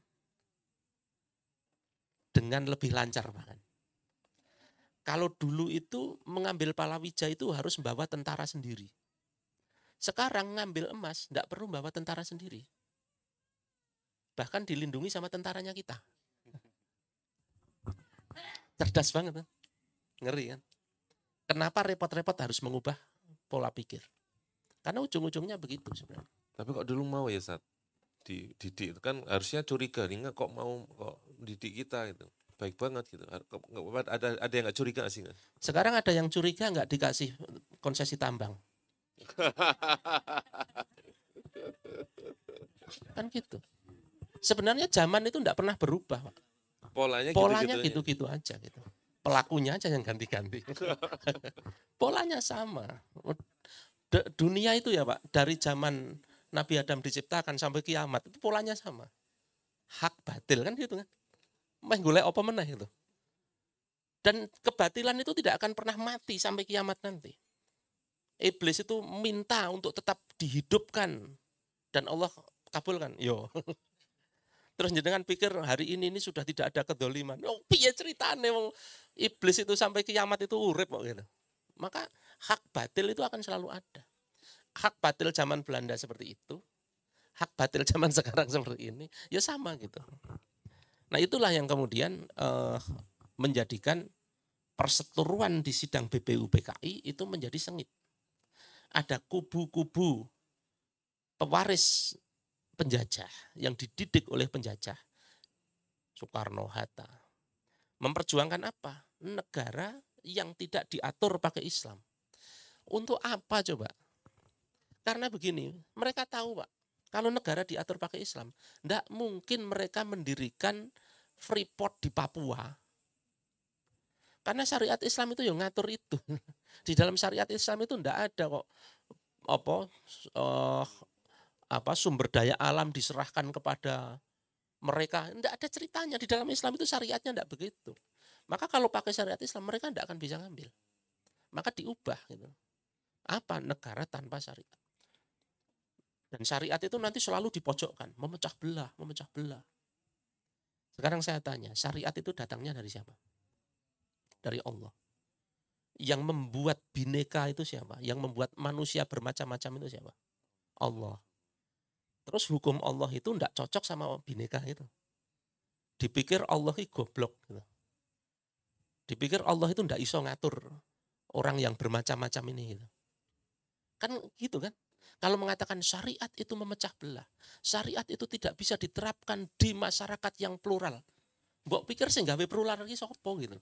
A: dengan lebih lancar bahkan. Kalau dulu itu mengambil Palawija itu harus membawa tentara sendiri. Sekarang ngambil emas, tidak perlu bawa tentara sendiri. Bahkan dilindungi sama tentaranya kita. Cerdas banget kan? Ngeri kan? Kenapa repot-repot harus mengubah pola pikir? Karena ujung-ujungnya begitu sebenarnya.
B: Tapi kok dulu mau ya saat dididik itu kan harusnya curiga nih, kok mau kok didik kita gitu. Baik banget gitu. Ada yang nggak curiga sih?
A: Sekarang ada yang curiga nggak dikasih konsesi tambang. Kan gitu. Sebenarnya zaman itu enggak pernah berubah, Pak. Polanya gitu-gitu aja gitu. Pelakunya aja yang ganti-ganti. Polanya sama. Dunia itu ya Pak, dari zaman Nabi Adam diciptakan sampai kiamat, itu polanya sama. Hak batil kan gitu kan. Meh golek apa meneh itu. Dan kebatilan itu tidak akan pernah mati sampai kiamat nanti. Iblis itu minta untuk tetap dihidupkan dan Allah kabulkan. Yo. Terus jenengan pikir hari ini sudah tidak ada kedoliman. Oh, piye ceritane wong iblis itu sampai kiamat itu urip kok gitu. Maka hak batil itu akan selalu ada. Hak batil zaman Belanda seperti itu. Hak batil zaman sekarang seperti ini, ya sama gitu. Nah, itulah yang kemudian menjadikan perseteruan di sidang BPUPKI itu menjadi sengit. Ada kubu-kubu pewaris penjajah yang dididik oleh penjajah. Soekarno, Hatta. Memperjuangkan apa? Negara yang tidak diatur pakai Islam. Untuk apa coba? Karena begini, mereka tahu Pak, kalau negara diatur pakai Islam, tidak mungkin mereka mendirikan Freeport di Papua. Karena syariat Islam itu yang ngatur itu. Di dalam syariat Islam itu tidak ada kok sumber daya alam diserahkan kepada mereka. Tidak ada ceritanya. Di dalam Islam itu syariatnya tidak begitu. Maka kalau pakai syariat Islam mereka tidak akan bisa ngambil. Maka diubah gitu. Apa negara tanpa syariat? Dan syariat itu nanti selalu dipojokkan, memecah belah, memecah belah. Sekarang saya tanya, syariat itu datangnya dari siapa? Dari Allah. Yang membuat bineka itu siapa? Yang membuat manusia bermacam-macam itu siapa? Allah. Terus hukum Allah itu tidak cocok sama bineka itu. Dipikir Allah itu goblok. Gitu. Dipikir Allah itu tidak iso ngatur orang yang bermacam-macam ini. Gitu. Kan gitu kan? Kalau mengatakan syariat itu memecah belah, syariat itu tidak bisa diterapkan di masyarakat yang plural. Mbok pikir sih gawe plural lagi sopo gitu.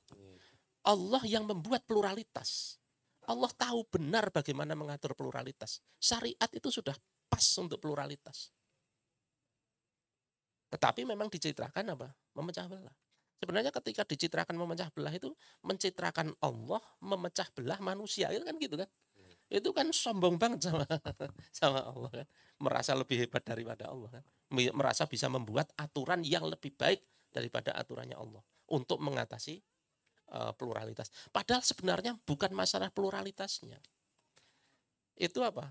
A: Allah yang membuat pluralitas. Allah tahu benar bagaimana mengatur pluralitas. Syariat itu sudah pas untuk pluralitas. Tetapi memang dicitrakan apa? Memecah belah. Sebenarnya ketika dicitrakan memecah belah itu mencitrakan Allah memecah belah manusia, itu kan gitu kan? Itu kan sombong banget sama Allah kan, merasa lebih hebat daripada Allah kan, merasa bisa membuat aturan yang lebih baik daripada aturannya Allah untuk mengatasi pluralitas. Padahal sebenarnya bukan masalah pluralitasnya. Itu apa?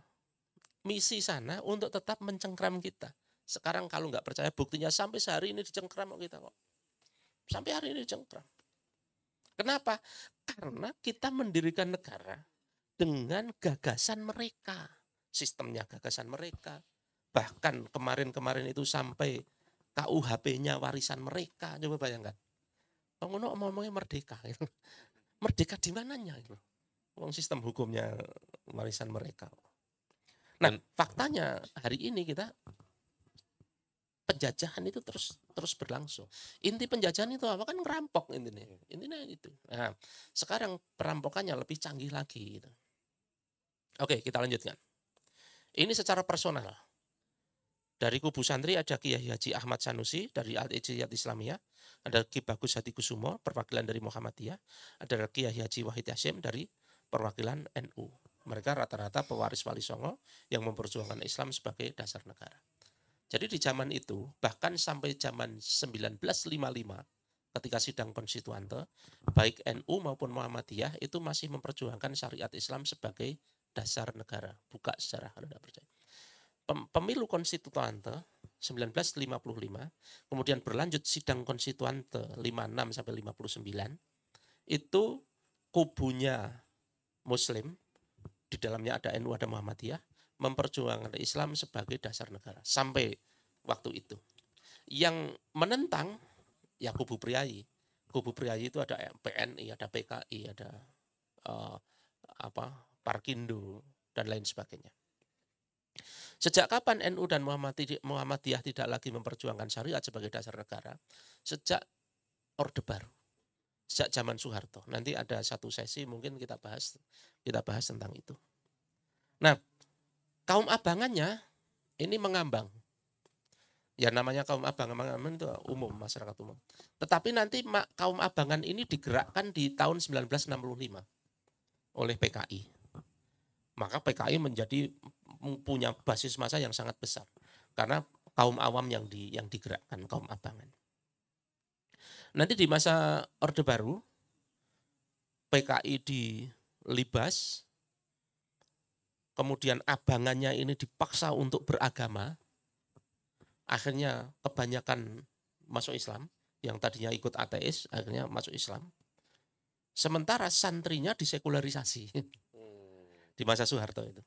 A: Misi sana untuk tetap mencengkram kita. Sekarang kalau nggak percaya buktinya sampai sehari ini dicengkram kita kok. Sampai hari ini dicengkram. Kenapa? Karena kita mendirikan negara dengan gagasan mereka, sistemnya gagasan mereka. Bahkan kemarin-kemarin itu sampai KUHP-nya warisan mereka. Coba bayangkan. Ngomongnya merdeka. Merdeka di mananya? Sistem hukumnya warisan mereka. Nah, faktanya hari ini kita penjajahan itu terus berlangsung. Inti penjajahan itu apa? Kan ngerampok intinya itu. Nah, sekarang perampokannya lebih canggih lagi. Gitu. Oke, kita lanjutkan. Ini secara personal. Dari kubu santri ada Kiai Haji Ahmad Sanusi dari Al-Ijtihad Islamiyah, ada Ki Bagus Hadi Kusumo perwakilan dari Muhammadiyah, ada Kiai Haji Wahid Hasyim dari perwakilan NU. Mereka rata-rata pewaris Wali Songo yang memperjuangkan Islam sebagai dasar negara. Jadi di zaman itu, bahkan sampai zaman 1955, ketika sidang konstituante, baik NU maupun Muhammadiyah itu masih memperjuangkan syariat Islam sebagai dasar negara. Buka sejarah kalau tidak percaya. Pemilu konstituante 1955, kemudian berlanjut sidang konstituante 56 sampai 59, itu kubunya Muslim, di dalamnya ada NU, ada Muhammadiyah, memperjuangkan Islam sebagai dasar negara sampai waktu itu. Yang menentang ya kubu Priayi. Kubu Priayi itu ada PNI, ada PKI, ada Parkindo dan lain sebagainya. Sejak kapan NU dan Muhammadiyah tidak lagi memperjuangkan syariat sebagai dasar negara? Sejak Orde Baru. Sejak zaman Soeharto. Nanti ada satu sesi mungkin kita bahas tentang itu. Nah, kaum abangannya ini mengambang. Ya namanya kaum abangan itu umum, masyarakat umum. Tetapi nanti kaum abangan ini digerakkan di tahun 1965 oleh PKI. Maka PKI punya basis massa yang sangat besar. Karena kaum awam yang digerakkan, kaum abangan. Nanti di masa Orde Baru, PKI dilibas, kemudian abangannya ini dipaksa untuk beragama, akhirnya kebanyakan masuk Islam, yang tadinya ikut ateis, akhirnya masuk Islam. Sementara santrinya disekularisasi di masa Soeharto itu.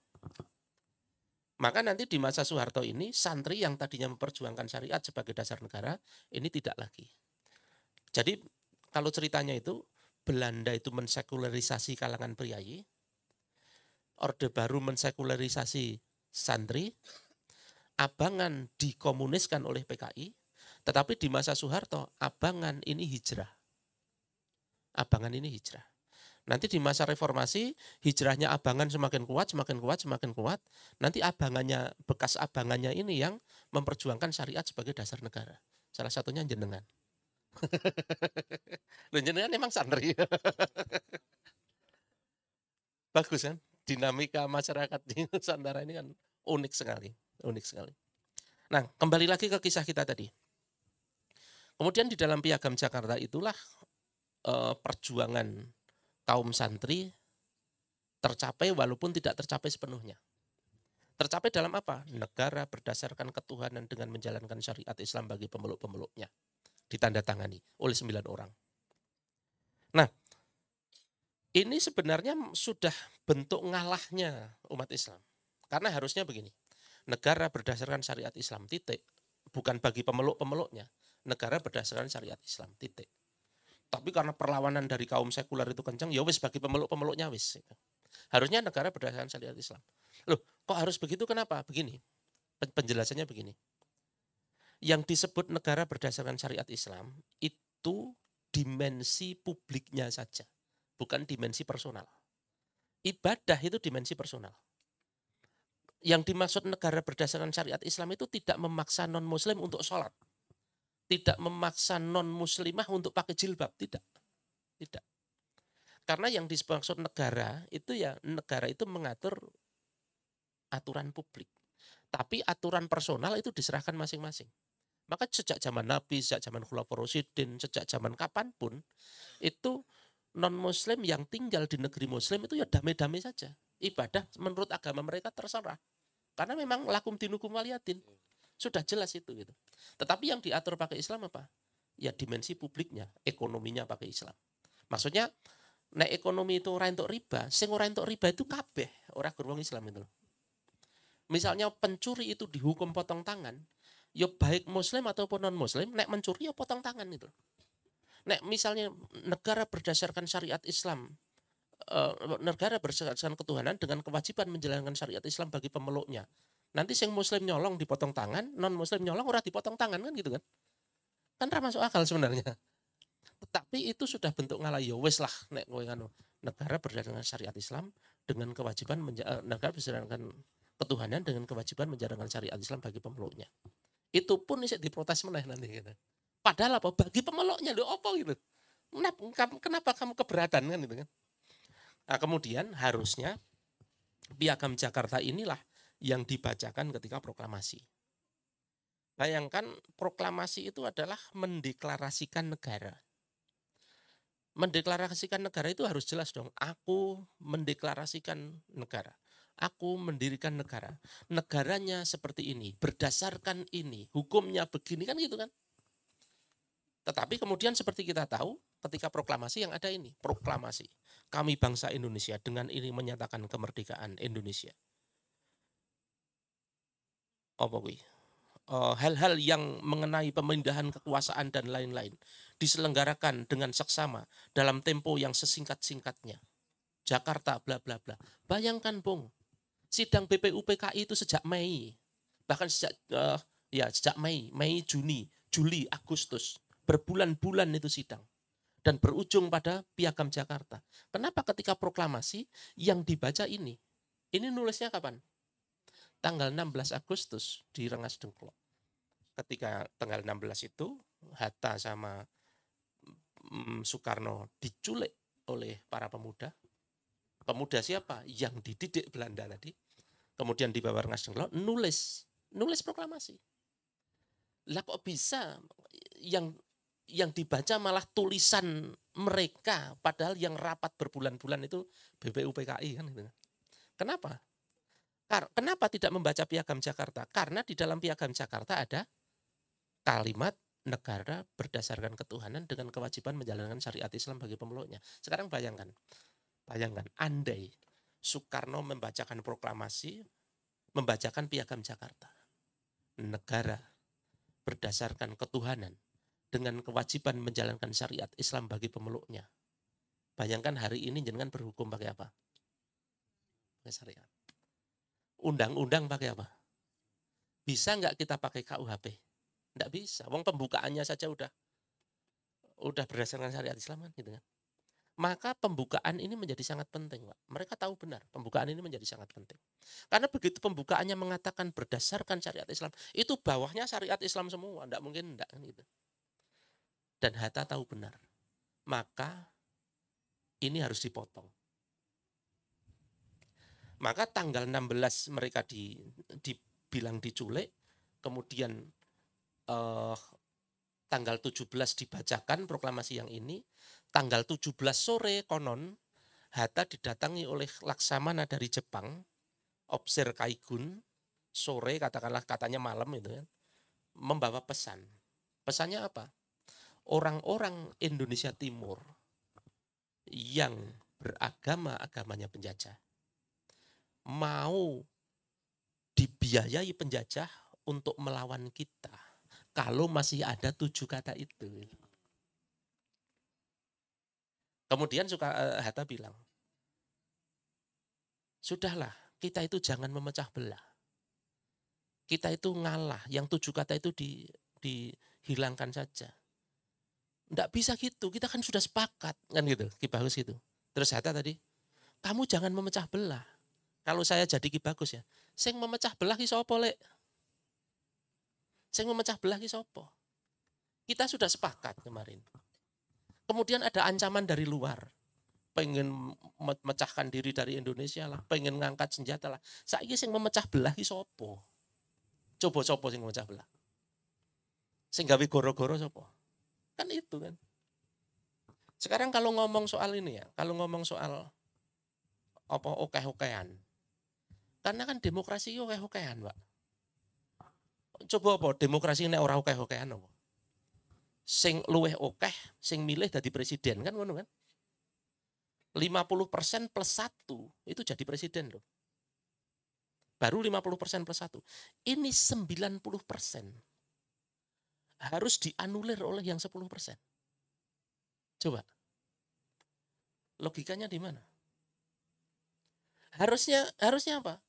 A: Maka nanti di masa Soeharto ini, santri yang tadinya memperjuangkan syariat sebagai dasar negara, ini tidak lagi. Jadi kalau ceritanya itu, Belanda itu mensekularisasi kalangan priayi, Orde Baru mensekularisasi santri, abangan dikomuniskan oleh PKI, tetapi di masa Soeharto, abangan ini hijrah. Abangan ini hijrah. Nanti di masa reformasi, hijrahnya abangan semakin kuat, semakin kuat, semakin kuat. Nanti abangannya, bekas abangannya ini yang memperjuangkan syariat sebagai dasar negara. Salah satunya jenengan. Loh, jenengan emang santri. Bagus kan? Dinamika masyarakat di Nusantara ini kan unik sekali. Unik sekali. Nah, kembali lagi ke kisah kita tadi. Kemudian di dalam Piagam Jakarta itulah perjuangan kaum santri tercapai walaupun tidak tercapai sepenuhnya. Tercapai dalam apa? Negara berdasarkan ketuhanan dengan menjalankan syariat Islam bagi pemeluk-pemeluknya. Ditandatangani oleh 9 orang. Nah, ini sebenarnya sudah bentuk ngalahnya umat Islam. Karena harusnya begini, negara berdasarkan syariat Islam, titik. Bukan bagi pemeluk-pemeluknya, negara berdasarkan syariat Islam, titik. Tapi karena perlawanan dari kaum sekuler itu kencang, ya wis bagi pemeluk-pemeluknya wis. Harusnya negara berdasarkan syariat Islam. Loh, kok harus begitu? Kenapa? Begini, penjelasannya begini. Yang disebut negara berdasarkan syariat Islam itu dimensi publiknya saja, bukan dimensi personal. Ibadah itu dimensi personal. Yang dimaksud negara berdasarkan syariat Islam itu tidak memaksa non-muslim untuk sholat. Tidak memaksa non-muslimah untuk pakai jilbab, tidak. Tidak. Karena yang dimaksud negara itu ya, negara itu mengatur aturan publik. Tapi aturan personal itu diserahkan masing-masing. Maka sejak zaman Nabi, sejak zaman Khulafaur Rasyidin, sejak zaman kapanpun, itu non-muslim yang tinggal di negeri muslim itu ya damai-damai saja. Ibadah menurut agama mereka terserah. Karena memang lakum dinukum waliyatin. Sudah jelas itu gitu. Tetapi yang diatur pakai Islam apa? Ya dimensi publiknya, ekonominya pakai Islam. Maksudnya, nek ekonomi itu ora entuk riba, sing ora entuk riba itu kabeh ora gerbong Islam itu. Misalnya pencuri itu dihukum potong tangan, ya baik muslim ataupun non muslim, nek mencuri ya potong tangan itu. Nek misalnya negara berdasarkan syariat Islam, negara berdasarkan ketuhanan dengan kewajiban menjalankan syariat Islam bagi pemeluknya. Nanti sing muslim nyolong dipotong tangan, non muslim nyolong ora dipotong tangan kan gitu kan. Kan ra masuk akal sebenarnya. Tetapi itu sudah bentuk ngalah ya wis lah nek kowe ngono. Negara berdasarkan syariat Islam dengan kewajiban negara berdasarkan ketuhanan dengan kewajiban menjalankan syariat Islam bagi pemeluknya. Itu pun isih diprotes meneh nanti gitu. Padahal apa? Bagi pemeluknya lho apa gitu. Kenapa kamu keberatan kan gitu kan. Nah, kemudian harusnya Piagam Jakarta inilah yang dibacakan ketika proklamasi. Bayangkan proklamasi itu adalah mendeklarasikan negara. Mendeklarasikan negara itu harus jelas dong. Aku mendeklarasikan negara. Aku mendirikan negara. Negaranya seperti ini, berdasarkan ini, hukumnya begini kan gitu kan. Tetapi kemudian seperti kita tahu ketika proklamasi yang ada ini, proklamasi. Kami bangsa Indonesia dengan ini menyatakan kemerdekaan Indonesia. Apa kuwi? Hal-hal yang mengenai pemindahan kekuasaan dan lain-lain diselenggarakan dengan seksama dalam tempo yang sesingkat-singkatnya. Jakarta bla bla bla. Bayangkan Bung, sidang BPUPKI itu sejak Mei. Bahkan sejak Mei, Juni, Juli, Agustus. Berbulan-bulan itu sidang. Dan berujung pada Piagam Jakarta. Kenapa ketika proklamasi yang dibaca ini? Ini nulisnya kapan? Tanggal 16 Agustus di Rengas Dengklok. Ketika tanggal 16 itu Hatta sama Soekarno diculik oleh para pemuda. Pemuda siapa? Yang dididik Belanda tadi. Kemudian di bawah Rengas Dengklok nulis proklamasi. Lah kok bisa yang dibaca malah tulisan mereka padahal yang rapat berbulan-bulan itu BPUPKI kan gitu. Kenapa? Kenapa tidak membaca Piagam Jakarta? Karena di dalam Piagam Jakarta ada kalimat negara berdasarkan ketuhanan dengan kewajiban menjalankan syariat Islam bagi pemeluknya. Sekarang bayangkan, andai Soekarno membacakan proklamasi, membacakan Piagam Jakarta. Negara berdasarkan ketuhanan dengan kewajiban menjalankan syariat Islam bagi pemeluknya. Bayangkan hari ini jenengan berhukum pakai apa? Pakai syariat. Undang-undang pakai apa? Bisa nggak kita pakai KUHP? Nggak bisa. Wong pembukaannya saja udah berdasarkan syariat Islam kan gitu kan. Maka pembukaan ini menjadi sangat penting, Pak. Mereka tahu benar pembukaan ini menjadi sangat penting. Karena begitu pembukaannya mengatakan berdasarkan syariat Islam, itu bawahnya syariat Islam semua, enggak mungkin enggak kan gitu. Dan Hatta tahu benar. Maka ini harus dipotong. Maka tanggal 16 mereka dibilang diculik, kemudian tanggal 17 dibacakan proklamasi yang ini, tanggal 17 sore konon Hatta didatangi oleh Laksamana dari Jepang, Opsir Kaigun, sore katakanlah katanya malam itu kan, membawa pesan. Pesannya apa? Orang-orang Indonesia Timur yang agamanya penjajah mau dibiayai penjajah untuk melawan kita kalau masih ada 7 kata itu. Kemudian Hatta bilang, sudahlah, kita itu jangan memecah belah. Kita itu ngalah, yang 7 kata itu dihilangkan saja. Enggak bisa gitu, kita kan sudah sepakat, kan gitu, Ki Bagus gitu. Terus Hatta tadi, kamu jangan memecah belah. Kalau saya jadi Ki Bagus ya, sing memecah belah ki sapa lek? Sing memecah belah ki sapa? Kita sudah sepakat kemarin. Kemudian ada ancaman dari luar. Pengen memecahkan diri dari Indonesia lah, pengen ngangkat senjata lah. Saiki sing memecah belah ki sapa? Coba sapa sing memecah belah? Sing gawe goro-goro sapa? Kan itu kan. Sekarang kalau ngomong soal ini ya, kalau ngomong soal apa okeh-okehan. Karena kan demokrasi yo okeh-okehan, Pak. Coba apa demokrasi nek ora okeh-okehan apa? Sing luweh okeh, sing milih dadi presiden kan ngono kan? 50% plus 1 itu jadi presiden loh. Baru 50% plus 1. Ini 90% harus dianulir oleh yang 10%. Coba. Logikanya di mana? Harusnya apa?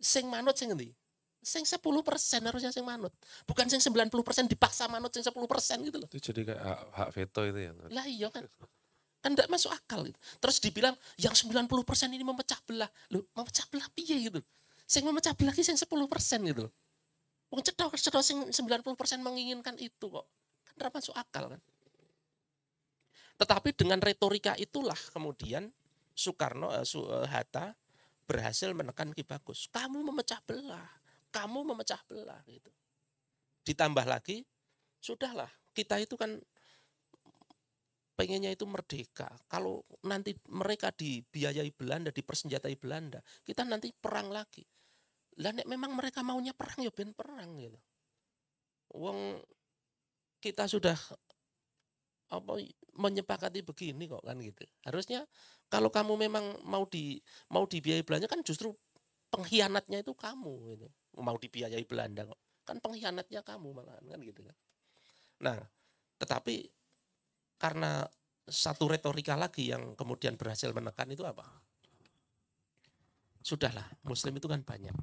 A: Sing manut sing endi? Sing 10% harusnya sing manut. Bukan sing 90% dipaksa manut sing 10% gitu loh.
B: Itu jadi kayak hak veto itu ya.
A: Lah iya kan. Kan enggak masuk akal gitu. Terus dibilang yang 90% ini memecah belah. Loh, memecah belah piye gitu. Sing memecah belah ki sing 10% gitu loh. Wong cedok sing 90% menginginkan itu kok. Kan enggak masuk akal kan. Tetapi dengan retorika itulah kemudian Hatta berhasil menekan Ki Bagus. Kamu memecah belah. Kamu memecah belah gitu. Ditambah lagi, sudahlah, kita itu kan pengennya itu merdeka. Kalau nanti mereka dibiayai Belanda, dipersenjatai Belanda, kita nanti perang lagi. Lah nek memang mereka maunya perang ya ben perang gitu. Wong kita sudah menyepakati begini kok kan gitu. Harusnya kalau kamu memang mau dibiayai Belanda kan justru pengkhianatnya itu kamu gitu. Mau dibiayai Belanda kok. Kan pengkhianatnya kamu malahan kan gitu kan. Nah, tetapi karena satu retorika lagi yang kemudian berhasil menekan itu apa? Sudahlah, Muslim itu kan banyak.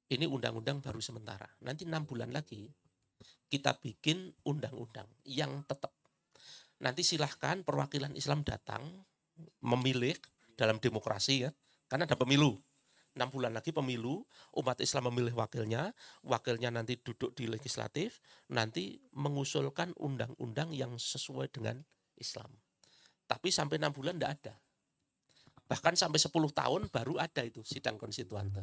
A: Ini undang-undang baru sementara. Nanti 6 bulan lagi kita bikin undang-undang yang tetap. Nanti silahkan perwakilan Islam datang memilih dalam demokrasi ya. Karena ada pemilu. 6 bulan lagi pemilu, umat Islam memilih wakilnya nanti duduk di legislatif, nanti mengusulkan undang-undang yang sesuai dengan Islam. Tapi sampai 6 bulan tidak ada. Bahkan sampai 10 tahun baru ada itu sidang konstituante.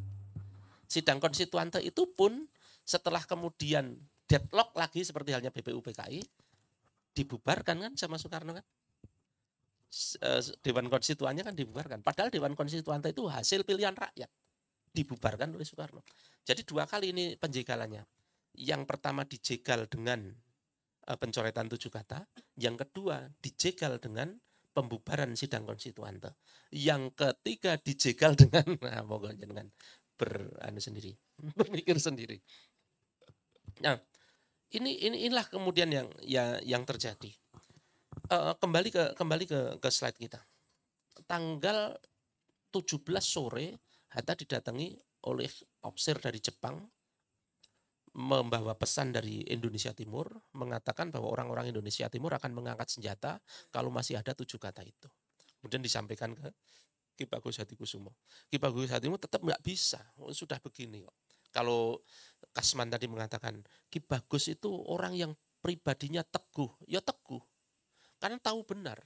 A: Sidang konstituante itu pun setelah kemudian deadlock lagi seperti halnya BPU PKI, dibubarkan kan sama Soekarno kan. Dewan Konstituannya kan dibubarkan. Padahal Dewan Konstituante itu hasil pilihan rakyat. Dibubarkan oleh Soekarno. Jadi 2 kali ini penjegalannya. Yang pertama dijegal dengan pencoretan 7 kata. Yang kedua dijegal dengan pembubaran sidang konstituante. Yang ketiga dijegal dengan pokoknya dengan berpikir sendiri. Nah, inilah kemudian yang terjadi. Kembali ke slide kita. Tanggal 17 sore Hatta didatangi oleh opsir dari Jepang, membawa pesan dari Indonesia Timur, mengatakan bahwa orang-orang Indonesia Timur akan mengangkat senjata kalau masih ada 7 kata itu. Kemudian disampaikan ke Ki Bagus Hadikusumo. Ki Bagus Hadikusumo tetap nggak bisa, sudah begini kok. Kalau Kasman tadi mengatakan Ki Bagus itu orang yang pribadinya teguh, ya teguh. Karena tahu benar.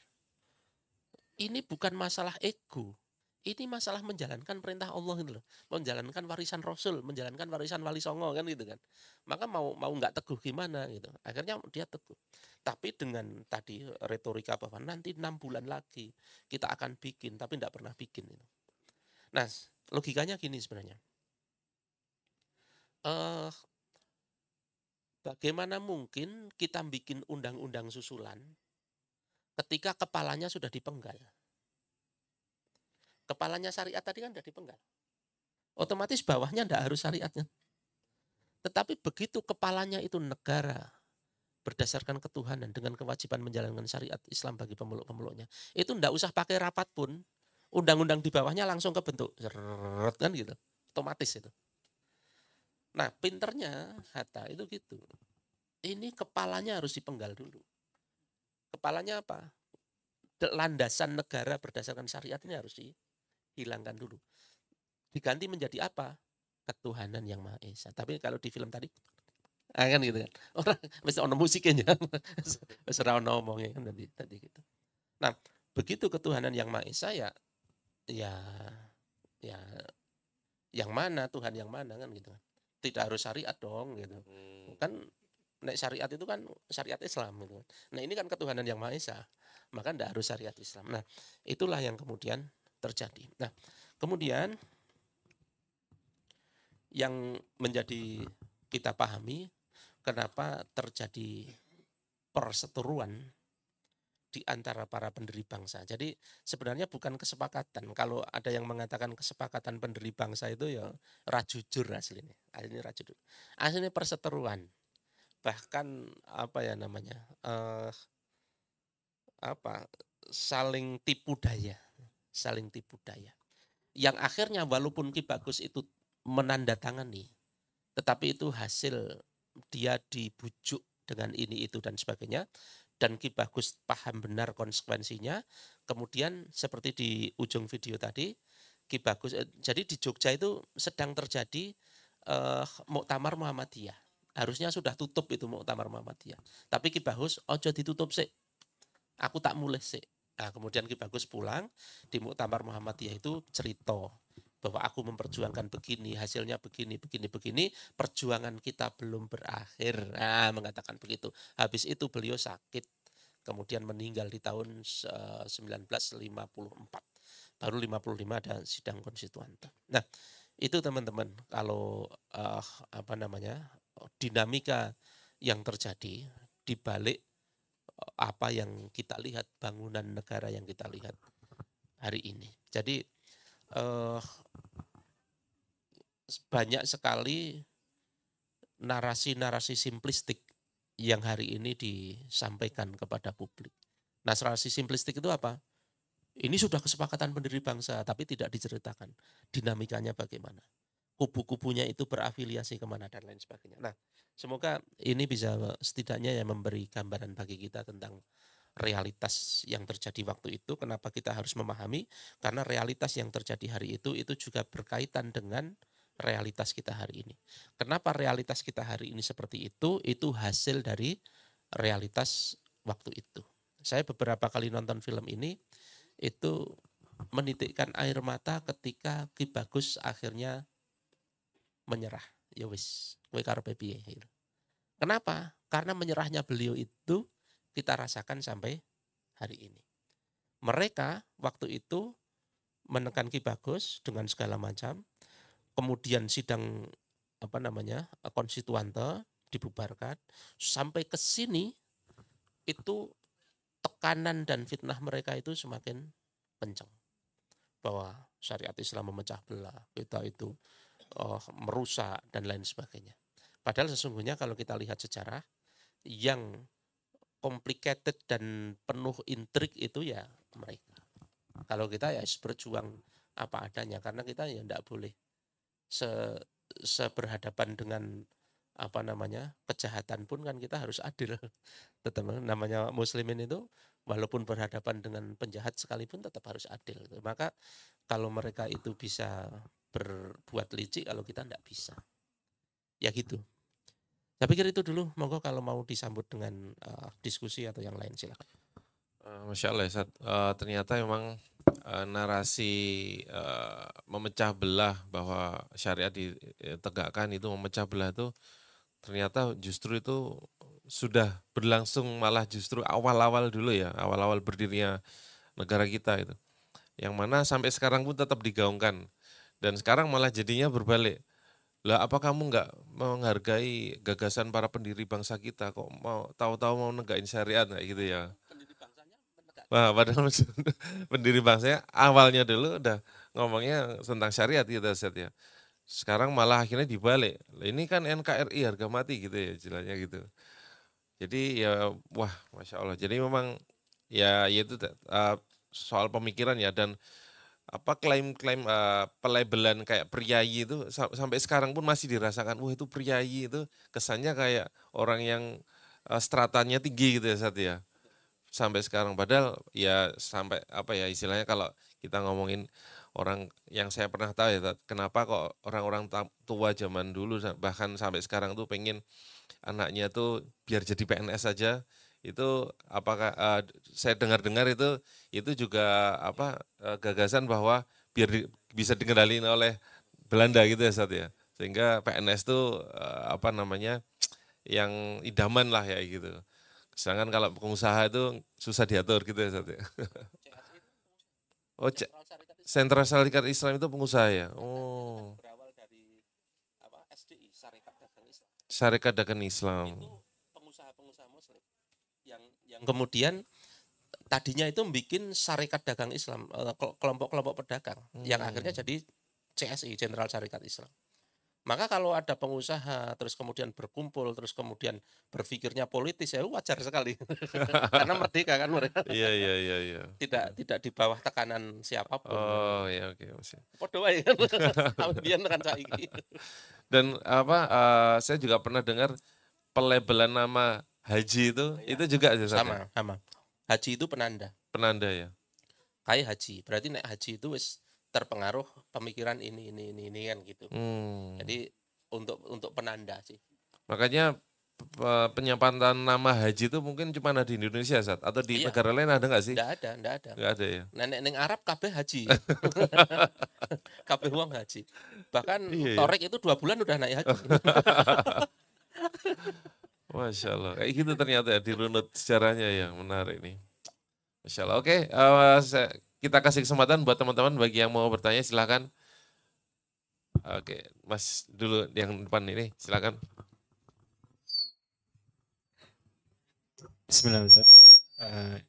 A: Ini bukan masalah ego. Ini masalah menjalankan perintah Allah gitu loh. Menjalankan warisan Rasul, menjalankan warisan Wali Songo kan gitu kan. Maka mau nggak teguh gimana gitu. Akhirnya dia teguh. Tapi dengan tadi retorika bahwa nanti 6 bulan lagi kita akan bikin, tapi nggak pernah bikin itu. Nah, logikanya gini sebenarnya. Bagaimana mungkin kita bikin undang-undang susulan ketika kepalanya sudah dipenggal? Kepalanya syariat tadi kan sudah dipenggal. Otomatis bawahnya tidak harus syariatnya. Tetapi begitu kepalanya itu negara berdasarkan ketuhanan dengan kewajiban menjalankan syariat Islam bagi pemeluk-pemeluknya, itu tidak usah pakai rapat pun, undang-undang di bawahnya langsung kebentuk, kan gitu, otomatis itu. Nah, pinternya Hatta itu gitu. Ini kepalanya harus dipenggal dulu. Kepalanya apa? Landasan negara berdasarkan syariat ini harus dihilangkan dulu. Diganti menjadi apa? Ketuhanan yang Maha Esa. Tapi kalau di film tadi, kan gitu kan. Orang mesti ono musiknya, wis ora ono omongnya kan tadi gitu. Nah, begitu ketuhanan yang Maha Esa ya yang mana, Tuhan yang mana kan gitu kan. Tidak harus syariat dong gitu. Kan nek syariat itu kan syariat Islam gitu. Nah, ini kan ketuhanan yang Maha Esa. Maka tidak harus syariat Islam. Nah, itulah yang kemudian terjadi. Nah, kemudian yang menjadi kita pahami kenapa terjadi perseteruan di antara para pendiri bangsa. Jadi sebenarnya bukan kesepakatan. Kalau ada yang mengatakan kesepakatan pendiri bangsa itu ya rajujur aslinya. Aslinya rajujur. Aslinya perseteruan. Bahkan apa ya namanya? Saling tipu daya. Saling tipu daya. Yang akhirnya walaupun Ki Bagus itu menandatangani, tetapi itu hasil dia dibujuk dengan ini, itu, dan sebagainya. Dan Ki Bagus paham benar konsekuensinya. Kemudian seperti di ujung video tadi, Ki Bagus, jadi di Jogja itu sedang terjadi Muktamar Muhammadiyah. Harusnya sudah tutup itu Muktamar Muhammadiyah. Tapi Ki Bagus, ojo ditutup sih. Aku tak mulai sih. Nah, kemudian Ki Bagus pulang, di Muktamar Muhammadiyah itu cerita bahwa aku memperjuangkan begini, hasilnya begini, perjuangan kita belum berakhir. Nah, mengatakan begitu. Habis itu beliau sakit, kemudian meninggal di tahun 1954. Baru 55 ada sidang konstituante. Nah, itu teman-teman, kalau dinamika yang terjadi di balik apa yang kita lihat, bangunan negara yang kita lihat hari ini. Jadi banyak sekali narasi-narasi simplistik yang hari ini disampaikan kepada publik. Nah, narasi simplistik itu apa? Ini sudah kesepakatan pendiri bangsa, tapi tidak diceritakan dinamikanya bagaimana. Kubu-kubunya itu berafiliasi kemana dan lain sebagainya. Nah, semoga ini bisa setidaknya ya memberi gambaran bagi kita tentang realitas yang terjadi waktu itu. Kenapa kita harus memahami? Karena realitas yang terjadi hari itu juga berkaitan dengan realitas kita hari ini. Kenapa realitas kita hari ini seperti itu? Itu hasil dari realitas waktu itu. Saya beberapa kali nonton film ini, itu menitikkan air mata ketika Ki Bagus akhirnya menyerah. Ya wis, kowe karepe piye gitu. Kenapa? Karena menyerahnya beliau itu kita rasakan sampai hari ini. Mereka waktu itu menekan Ki Bagus dengan segala macam. Kemudian sidang konstituante dibubarkan, sampai ke sini itu tekanan dan fitnah mereka itu semakin kencang, bahwa syariat Islam memecah belah, kita itu merusak dan lain sebagainya. Padahal sesungguhnya kalau kita lihat sejarah, yang complicated dan penuh intrik itu ya mereka. Kalau kita ya berjuang apa adanya, karena kita ya tidak boleh seberhadapan dengan kejahatan pun kan kita harus adil. Tetap namanya muslimin itu walaupun berhadapan dengan penjahat sekalipun tetap harus adil. Maka kalau mereka itu bisa berbuat licik, kalau kita tidak bisa. Ya gitu. Saya pikir itu dulu. Monggo kalau mau disambut dengan diskusi atau yang lain silakan.
B: Masya Allah ya, Ustaz. Ternyata memang narasi memecah belah bahwa syariat ditegakkan itu memecah belah itu ternyata justru itu sudah berlangsung malah justru awal-awal dulu ya, awal-awal berdirinya negara kita itu. Yang mana sampai sekarang pun tetap digaungkan. Dan sekarang malah jadinya berbalik. Lah apa kamu nggak menghargai gagasan para pendiri bangsa kita, kok mau tahu-tahu mau negain syariat kayak gitu ya. Wah, padahal pendiri bangsanya awalnya dulu udah ngomongnya tentang syariat gitu Ustaz ya. Sekarang malah akhirnya dibalik. Ini kan NKRI harga mati gitu ya istilahnya gitu. Jadi ya wah Masya Allah. Jadi memang ya itu soal pemikiran ya, dan apa klaim-klaim pelabelan kayak priayi itu sampai sekarang pun masih dirasakan. Wah itu priayi itu kesannya kayak orang yang stratanya tinggi gitu ya Ustaz ya. Sampai sekarang padahal ya sampai apa ya istilahnya kalau kita ngomongin orang yang saya pernah tahu ya, kenapa kok orang-orang tua zaman dulu bahkan sampai sekarang tuh pengen anaknya tuh biar jadi PNS saja, itu apakah saya dengar-dengar itu juga apa gagasan bahwa biar bisa dikendalikan oleh Belanda gitu ya Sat ya, sehingga PNS tuh apa namanya yang idaman lah ya gitu. Sedangkan kalau pengusaha itu susah diatur gitu ya Sat ya. Oh, Sentra Syarikat Islam itu pengusaha ya. Oh.
A: Berawal dari SDI, Syarikat Dagang Islam.
B: Syarikat Dagang Islam.
A: Itu pengusaha-pengusaha muslim yang kemudian tadinya itu bikin Syarikat Dagang Islam, kelompok-kelompok pedagang yang akhirnya jadi CSI, Jenderal Syarikat Islam. Maka kalau ada pengusaha terus kemudian berkumpul terus kemudian berpikirnya politis ya wajar sekali. Karena merdeka kan mereka.
B: Iya.
A: Tidak di bawah tekanan siapapun.
B: Oh ya oke Mas.
A: Podo wae kan. Ambiyen kan saiki.
B: Dan apa saya juga pernah dengar pelabelan nama haji itu juga
A: sama. Haji itu penanda.
B: Penanda ya.
A: Kayak haji. Berarti nek haji itu wis terpengaruh pemikiran ini kan gitu. Jadi untuk penanda sih.
B: Makanya penyebutan nama haji itu mungkin cuma ada di Indonesia Sat, atau di negara lain ada nggak sih?
A: Nggak ada.
B: Nggak ada ya.
A: Nenek neng Arab kabeh haji. Kabeh wong haji. Bahkan Torek itu 2 bulan udah naik haji.
B: Masya Allah. Kayak gitu ternyata ya dirunut sejarahnya yang menarik nih. Masya Allah. Oke, kita kasih kesempatan buat teman-teman bagi yang mau bertanya silakan. Oke, Mas dulu yang depan ini silakan.
C: Bismillahirrahmanirrahim.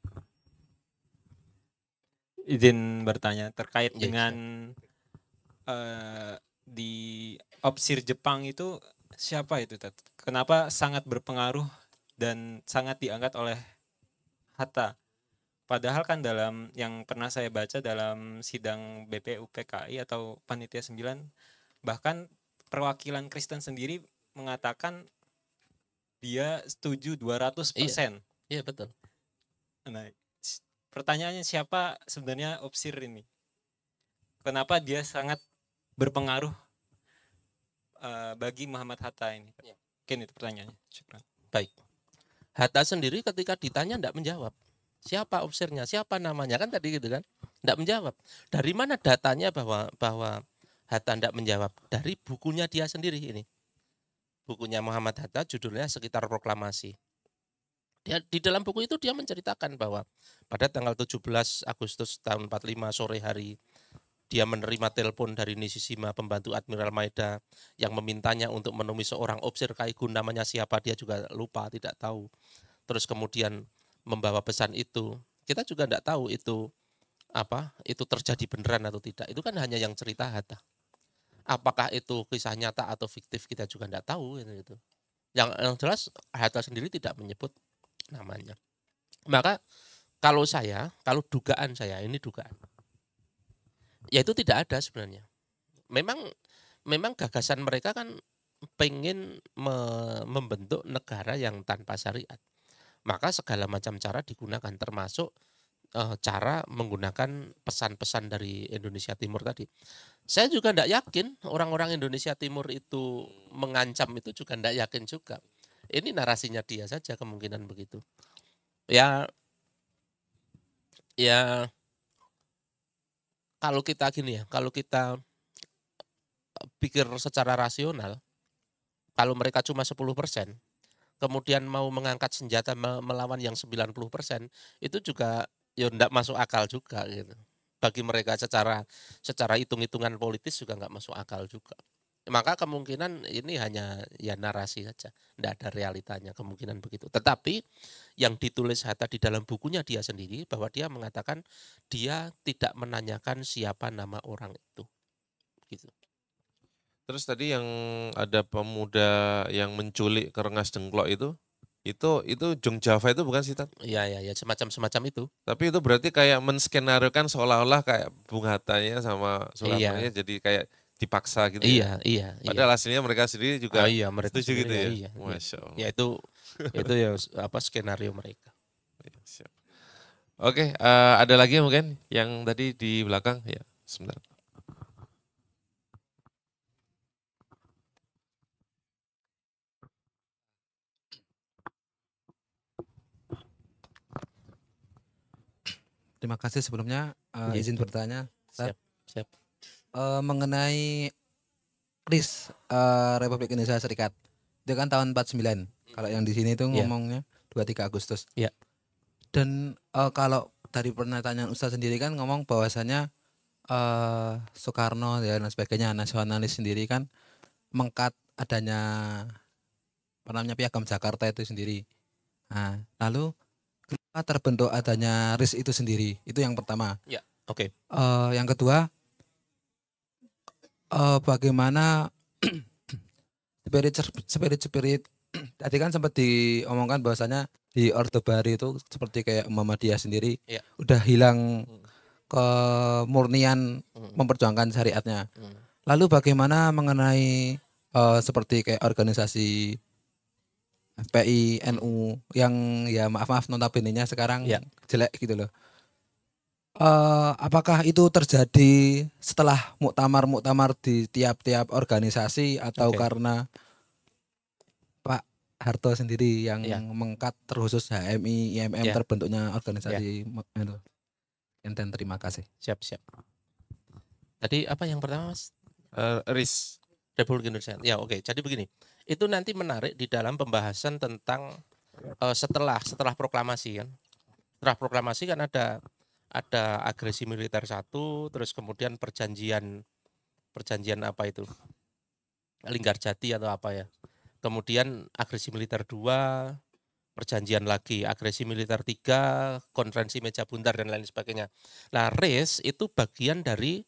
C: Izin bertanya terkait dengan di Opsir Jepang itu siapa itu Tat? Kenapa sangat berpengaruh dan sangat diangkat oleh Hatta? Padahal kan dalam yang pernah saya baca dalam sidang BPUPKI atau Panitia 9, bahkan perwakilan Kristen sendiri mengatakan dia setuju 200%.
A: Iya betul.
C: Nah, pertanyaannya siapa sebenarnya Opsir ini? Kenapa dia sangat berpengaruh bagi Muhammad Hatta ini? Mungkin itu pertanyaannya.
A: Baik. Hatta sendiri ketika ditanya tidak menjawab. Siapa Opsirnya? Siapa namanya? Kan tadi gitu kan. Tidak menjawab. Dari mana datanya bahwa Hatta tidak menjawab? Dari bukunya dia sendiri ini. Bukunya Muhammad Hatta judulnya Sekitar Proklamasi. Di dalam buku itu dia menceritakan bahwa pada tanggal 17 Agustus tahun 45 sore hari dia menerima telepon dari Nishishima, pembantu Admiral Maeda, yang memintanya untuk menemui seorang Opsir Kaigun, namanya siapa dia juga lupa, tidak tahu. Terus kemudian membawa pesan itu. Kita juga tidak tahu itu terjadi beneran atau tidak. Itu kan hanya yang cerita Hatta. Apakah itu kisah nyata atau fiktif kita juga tidak tahu gitu. Yang jelas Hatta sendiri tidak menyebut namanya. Maka kalau dugaan saya, ini dugaan, ya itu tidak ada sebenarnya. Memang gagasan mereka kan pengen membentuk negara yang tanpa syariat. Maka segala macam cara digunakan, termasuk cara menggunakan pesan-pesan dari Indonesia Timur tadi. Saya juga tidak yakin orang-orang Indonesia Timur itu mengancam, itu juga tidak yakin juga. Ini narasinya dia saja, kemungkinan begitu. Ya kalau kita gini ya, kalau kita pikir secara rasional, kalau mereka cuma 10%, kemudian mau mengangkat senjata melawan yang 90%, itu juga ya enggak masuk akal juga gitu. Bagi mereka secara hitung-hitungan politis juga enggak masuk akal juga. Maka kemungkinan ini hanya ya narasi saja, enggak ada realitanya, kemungkinan begitu. Tetapi yang ditulis Hatta di dalam bukunya dia sendiri, bahwa dia mengatakan dia tidak menanyakan siapa nama orang itu. Gitu.
B: Terus tadi yang ada pemuda yang menculik ke Rengas Dengklok itu Jong Java itu bukan sih, Tat?
A: Ya semacam itu.
B: Tapi itu berarti kayak menskenariokan seolah-olah kayak Bung Hattanya sama Soekarno-nya
A: Iya.
B: jadi kayak dipaksa gitu ya.
A: Iya.
B: Padahal aslinya mereka sendiri juga
A: Iya, mereka
B: setuju gitu
A: sebenarnya
B: ya.
A: iya.
B: Masya Allah.
A: Ya itu ya apa skenario mereka.
B: Iya, siap. Oke, ada lagi mungkin yang tadi di belakang ya, sebentar.
D: Terima kasih sebelumnya izin bertanya, Ustaz.
A: Siap.
D: Mengenai RIS Republik Indonesia Serikat. Itu kan tahun 49. Kalau yang di sini itu ngomongnya 23 Agustus.
A: Iya.
D: Dan kalau dari pernyataan Ustaz sendiri kan ngomong bahwasanya Soekarno ya dan sebagainya, nasionalis sendiri kan mengkat adanya Piagam Jakarta itu sendiri. Nah, lalu kenapa terbentuk adanya RIS itu sendiri? Itu yang pertama.
A: Ya, oke.
D: Yang kedua, bagaimana spirit tadi kan sempat diomongkan bahwasanya di Orde Baru itu seperti kayak Muhammadiyah sendiri udah hilang kemurnian memperjuangkan syariatnya. Lalu bagaimana mengenai seperti kayak organisasi FPI, NU yang ya maaf notabene-nya sekarang jelek gitu loh. Apakah itu terjadi setelah muktamar di tiap-tiap organisasi atau karena Pak Harto sendiri yang mengkat terkhusus HMI, IMM terbentuknya organisasi itu? Dan terima kasih.
A: Siap. Tadi apa yang pertama, Mas?
B: RIS
A: Republik Indonesia. Ya, oke. Jadi begini. Itu nanti menarik di dalam pembahasan tentang setelah proklamasi kan. Setelah proklamasi kan ada agresi militer 1, terus kemudian perjanjian apa itu? Linggarjati atau apa ya. Kemudian agresi militer 2, perjanjian lagi, agresi militer 3, konferensi meja buntar dan lain sebagainya. Nah, RIS itu bagian dari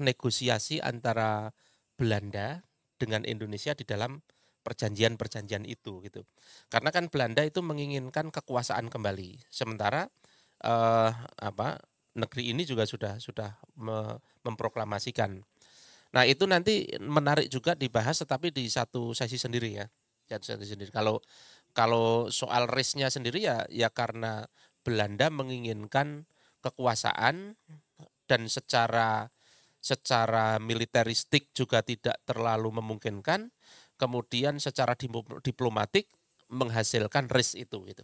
A: negosiasi antara Belanda dengan Indonesia di dalam perjanjian itu gitu. Karena kan Belanda itu menginginkan kekuasaan kembali. Sementara negeri ini juga sudah memproklamasikan. Nah, itu nanti menarik juga dibahas, tetapi di satu sesi sendiri ya. Kalau soal RIS-nya sendiri ya karena Belanda menginginkan kekuasaan dan secara militeristik juga tidak terlalu memungkinkan, kemudian secara diplomatik menghasilkan RIS itu gitu.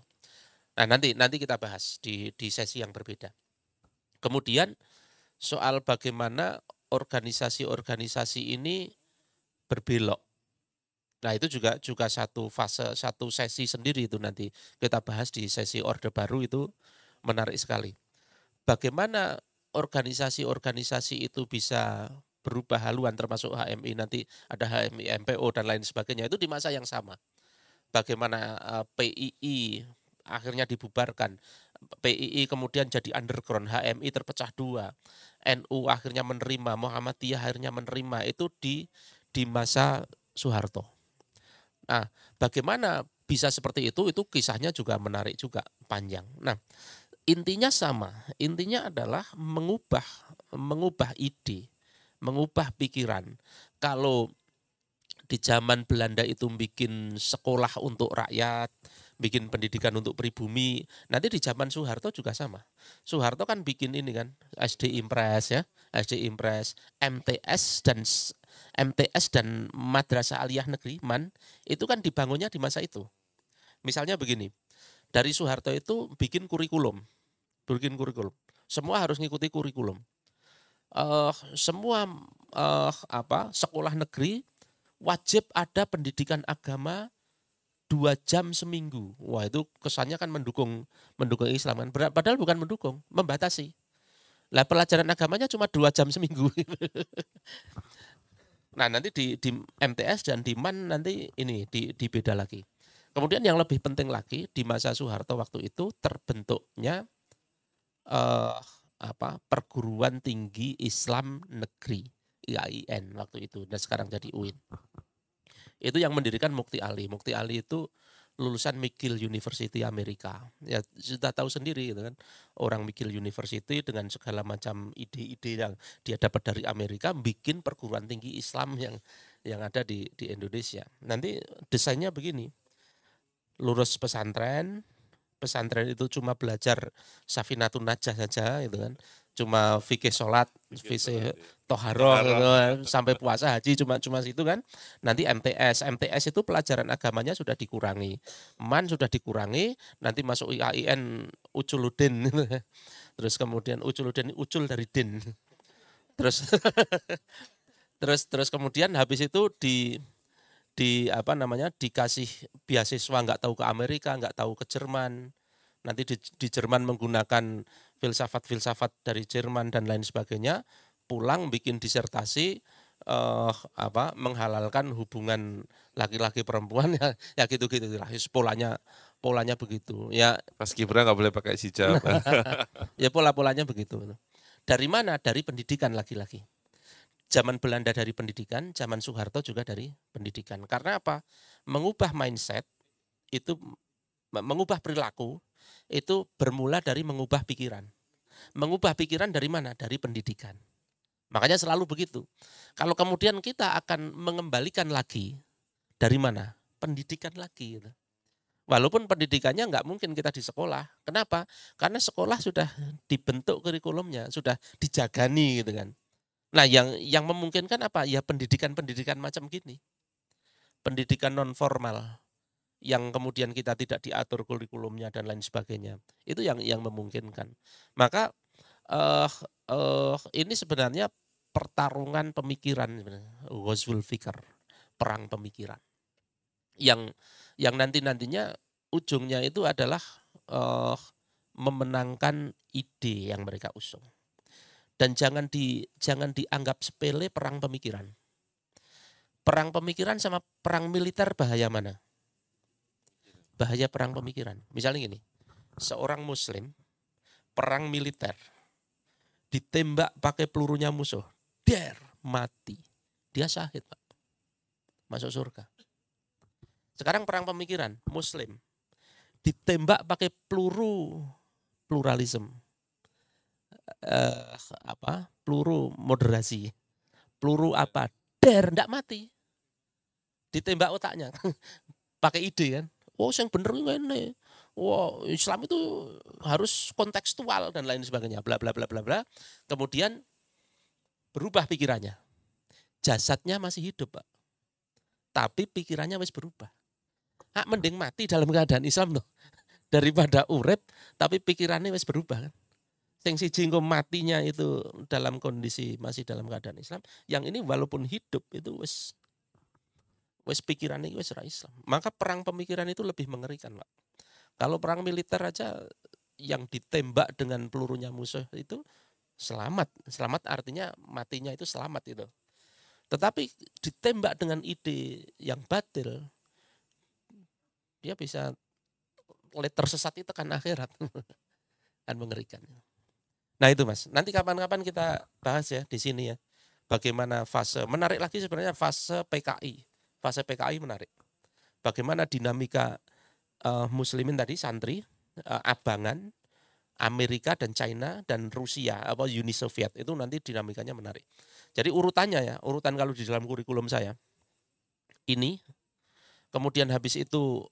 A: Nah, nanti kita bahas di sesi yang berbeda. Kemudian soal bagaimana organisasi ini berbelok. Nah, itu juga satu fase, satu sesi sendiri itu nanti kita bahas di sesi Orde Baru, itu menarik sekali. Bagaimana organisasi itu bisa berubah haluan, termasuk HMI, nanti ada HMI, MPO dan lain sebagainya, itu di masa yang sama. Bagaimana PII akhirnya dibubarkan, PII kemudian jadi underground, HMI terpecah 2, NU akhirnya menerima, Muhammadiyah akhirnya menerima, itu di masa Soeharto. Nah, bagaimana bisa seperti itu kisahnya juga menarik juga, panjang. Nah, intinya sama, intinya adalah mengubah ide, mengubah pikiran. Kalau di zaman Belanda itu bikin sekolah untuk rakyat, bikin pendidikan untuk pribumi. Nanti di zaman Soeharto juga sama. Soeharto kan bikin ini kan, SD Impres ya, SD Impres, MTS dan Madrasah Aliyah Negeri MAN itu kan dibangunnya di masa itu. Misalnya begini, dari Soeharto itu bikin kurikulum. Semua harus ngikuti kurikulum. Semua sekolah negeri wajib ada pendidikan agama 2 jam seminggu. Wah, itu kesannya kan mendukung Islam kan. Padahal bukan mendukung, membatasi. Lah pelajaran agamanya cuma 2 jam seminggu. Nah, nanti di MTS dan di MAN nanti ini di beda lagi. Kemudian yang lebih penting lagi, di masa Soeharto waktu itu terbentuknya Perguruan Tinggi Islam Negeri, IAIN waktu itu, dan sekarang jadi UIN. Itu yang mendirikan Mukti Ali. Mukti Ali itu lulusan McGill University Amerika. Ya sudah tahu sendiri gitu kan. Orang McGill University dengan segala macam ide-ide yang dia dapat dari Amerika bikin perguruan tinggi Islam yang ada di Indonesia. Nanti desainnya begini. Lulus pesantren itu cuma belajar Safinatun Najah saja gitu kan. Cuma fikih sholat, fikih toharoh gitu, sampai puasa haji cuma situ kan. Nanti MTS itu pelajaran agamanya sudah dikurangi. MAN sudah dikurangi, nanti masuk IAIN Uculuddin. Terus kemudian Uculuddin ucul dari din. Terus kemudian habis itu dikasih beasiswa, nggak tahu ke Amerika, nggak tahu ke Jerman. Nanti di Jerman menggunakan filsafat dari Jerman dan lain sebagainya, pulang bikin disertasi menghalalkan hubungan laki-laki perempuan ya gitu-gitu lah. Polanya begitu. Ya
B: Paskibra nggak boleh pakai hijab.
A: ya polanya begitu. Dari mana? Dari pendidikan lagi-lagi. Zaman Belanda dari pendidikan, zaman Soeharto juga dari pendidikan. Karena apa? Mengubah mindset itu, mengubah perilaku itu bermula dari mengubah pikiran. Mengubah pikiran dari mana? Dari pendidikan. Makanya selalu begitu. Kalau kemudian kita akan mengembalikan lagi, dari mana? Pendidikan lagi. Gitu. Walaupun pendidikannya nggak mungkin kita di sekolah. Kenapa? Karena sekolah sudah dibentuk kurikulumnya, sudah dijagani gitu kan. Nah, yang memungkinkan apa? Ya pendidikan macam gini. Pendidikan non formal yang kemudian kita tidak diatur kurikulumnya dan lain sebagainya. Itu yang memungkinkan. Maka ini sebenarnya pertarungan pemikiran, Ghazwul Fikr, perang pemikiran. Yang nantinya ujungnya itu adalah memenangkan ide yang mereka usung. Dan jangan dianggap sepele perang pemikiran. Perang pemikiran sama perang militer bahaya mana? Bahaya perang pemikiran. Misalnya gini, seorang muslim perang militer ditembak pakai pelurunya musuh, mati. Dia syahid, Pak. Masuk surga. Sekarang perang pemikiran, muslim ditembak pakai peluru pluralisme. Peluru moderasi, peluru apa? Ndak mati, ditembak otaknya, pakai ide kan? Oh, yang bener ini, wah Islam itu harus kontekstual dan lain sebagainya, bla bla bla bla bla. Kemudian berubah pikirannya, jasadnya masih hidup Pak, tapi pikirannya wis berubah. Mending mati dalam keadaan Islam loh, daripada urip tapi pikirannya wis berubah kan? Yang siji engko matinya itu dalam kondisi masih dalam keadaan Islam, yang ini walaupun hidup itu wis pikirannya wis ra Islam. Maka perang pemikiran itu lebih mengerikan, Pak. Kalau perang militer aja yang ditembak dengan pelurunya musuh itu selamat. Selamat artinya matinya itu selamat itu. Tetapi ditembak dengan ide yang batil, dia bisa tersesat itu kan akhirat. Kan mengerikan. Nah itu Mas, nanti kapan-kapan kita bahas ya di sini ya. Bagaimana fase, menarik lagi sebenarnya fase PKI. Fase PKI menarik. Bagaimana dinamika muslimin tadi, santri, abangan, Amerika dan China dan Rusia, Uni Soviet, itu nanti dinamikanya menarik. Jadi urutannya ya, urutan kalau di dalam kurikulum saya, ini. Kemudian habis itu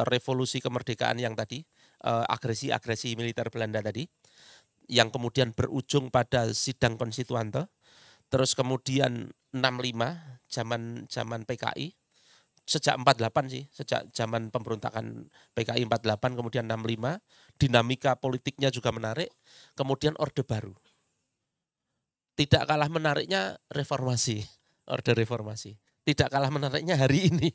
A: revolusi kemerdekaan yang tadi, agresi militer Belanda tadi, yang kemudian berujung pada sidang konstituante. Terus kemudian 65 zaman PKI, sejak 48 sih, sejak zaman pemberontakan PKI 48 kemudian 65, dinamika politiknya juga menarik, kemudian Orde Baru. Tidak kalah menariknya reformasi, Orde Reformasi. Tidak kalah menariknya hari ini.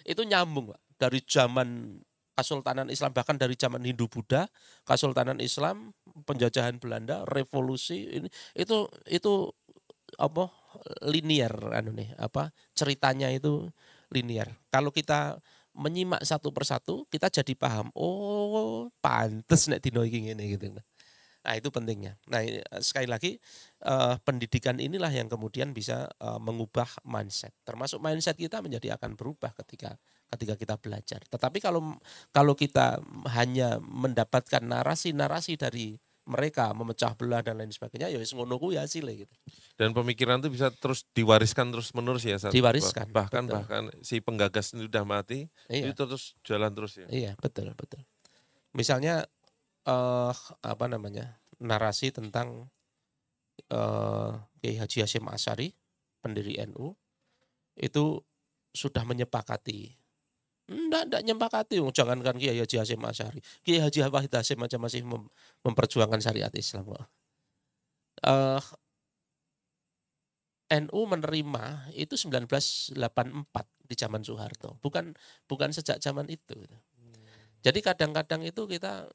A: Itu nyambung, Pak. Dari zaman Kesultanan Islam, bahkan dari zaman Hindu Buddha, Kesultanan Islam, penjajahan Belanda, revolusi ini itu apa linear ceritanya itu linear. Kalau kita menyimak satu persatu, kita jadi paham, oh pantes nek dino iki ngene gitu. Nah, itu pentingnya. Nah, sekali lagi pendidikan inilah yang kemudian bisa mengubah mindset. Termasuk mindset kita menjadi akan berubah ketika kita belajar. Tetapi kalau kita hanya mendapatkan narasi-narasi dari mereka memecah belah dan lain sebagainya, ya wis ngono kuwi hasilnya gitu.
B: Dan pemikiran itu bisa terus diwariskan terus menerus ya,
A: Diwariskan.
B: bahkan si penggagas ini udah mati,
A: iya.
B: itu terus jalan terus ya.
A: Iya, betul. Misalnya narasi tentang Kiai Haji Hasyim Asy'ari, pendiri NU, itu sudah menyepakati. Enggak nyepakati, jangankan Kiai Haji Hasyim Asy'ari, Kiai Haji Wahid Hasyim aja masih memperjuangkan syariat Islam. NU menerima itu 1984 di zaman Soeharto, bukan sejak zaman itu. Jadi kadang-kadang itu kita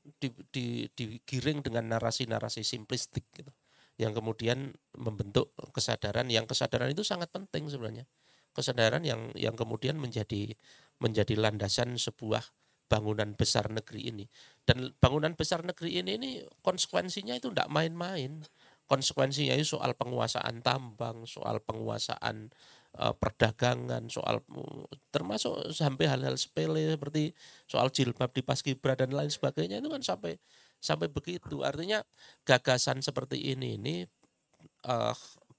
A: digiring dengan narasi-narasi simplistik gitu, yang kemudian membentuk kesadaran itu sangat penting sebenarnya. Kesadaran yang kemudian menjadi landasan sebuah bangunan besar negeri ini. Dan bangunan besar negeri ini konsekuensinya itu tidak main-main. Konsekuensinya itu soal penguasaan tambang, soal penguasaan perdagangan, soal termasuk sampai hal-hal sepele seperti soal jilbab di Paskibra dan lain sebagainya, itu kan sampai begitu. Artinya gagasan seperti ini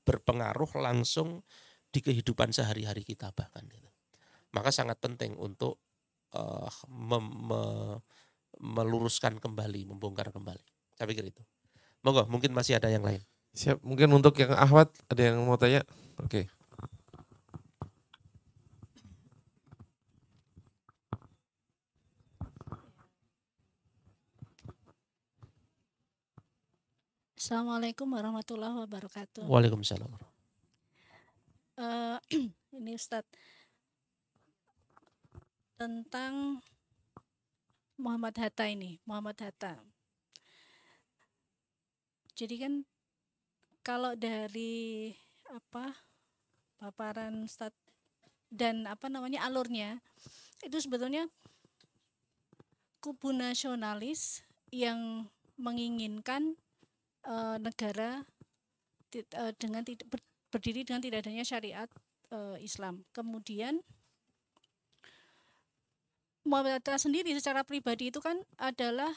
A: berpengaruh langsung di kehidupan sehari-hari kita bahkan gitu. Maka sangat penting untuk meluruskan kembali, membongkar kembali. Saya pikir itu. Monggo, mungkin masih ada yang lain.
B: Siap, mungkin untuk yang Ahwat ada yang mau tanya? Oke.
E: Assalamualaikum warahmatullahi wabarakatuh.
A: Waalaikumsalam.
E: Ini Ustadz, tentang Muhammad Hatta ini, Muhammad Hatta. Jadi kan kalau dari paparan Ustadz dan alurnya, itu sebetulnya kubu nasionalis yang menginginkan negara berdiri dengan tidak adanya syariat Islam. Kemudian Muhammad Hatta sendiri secara pribadi itu kan adalah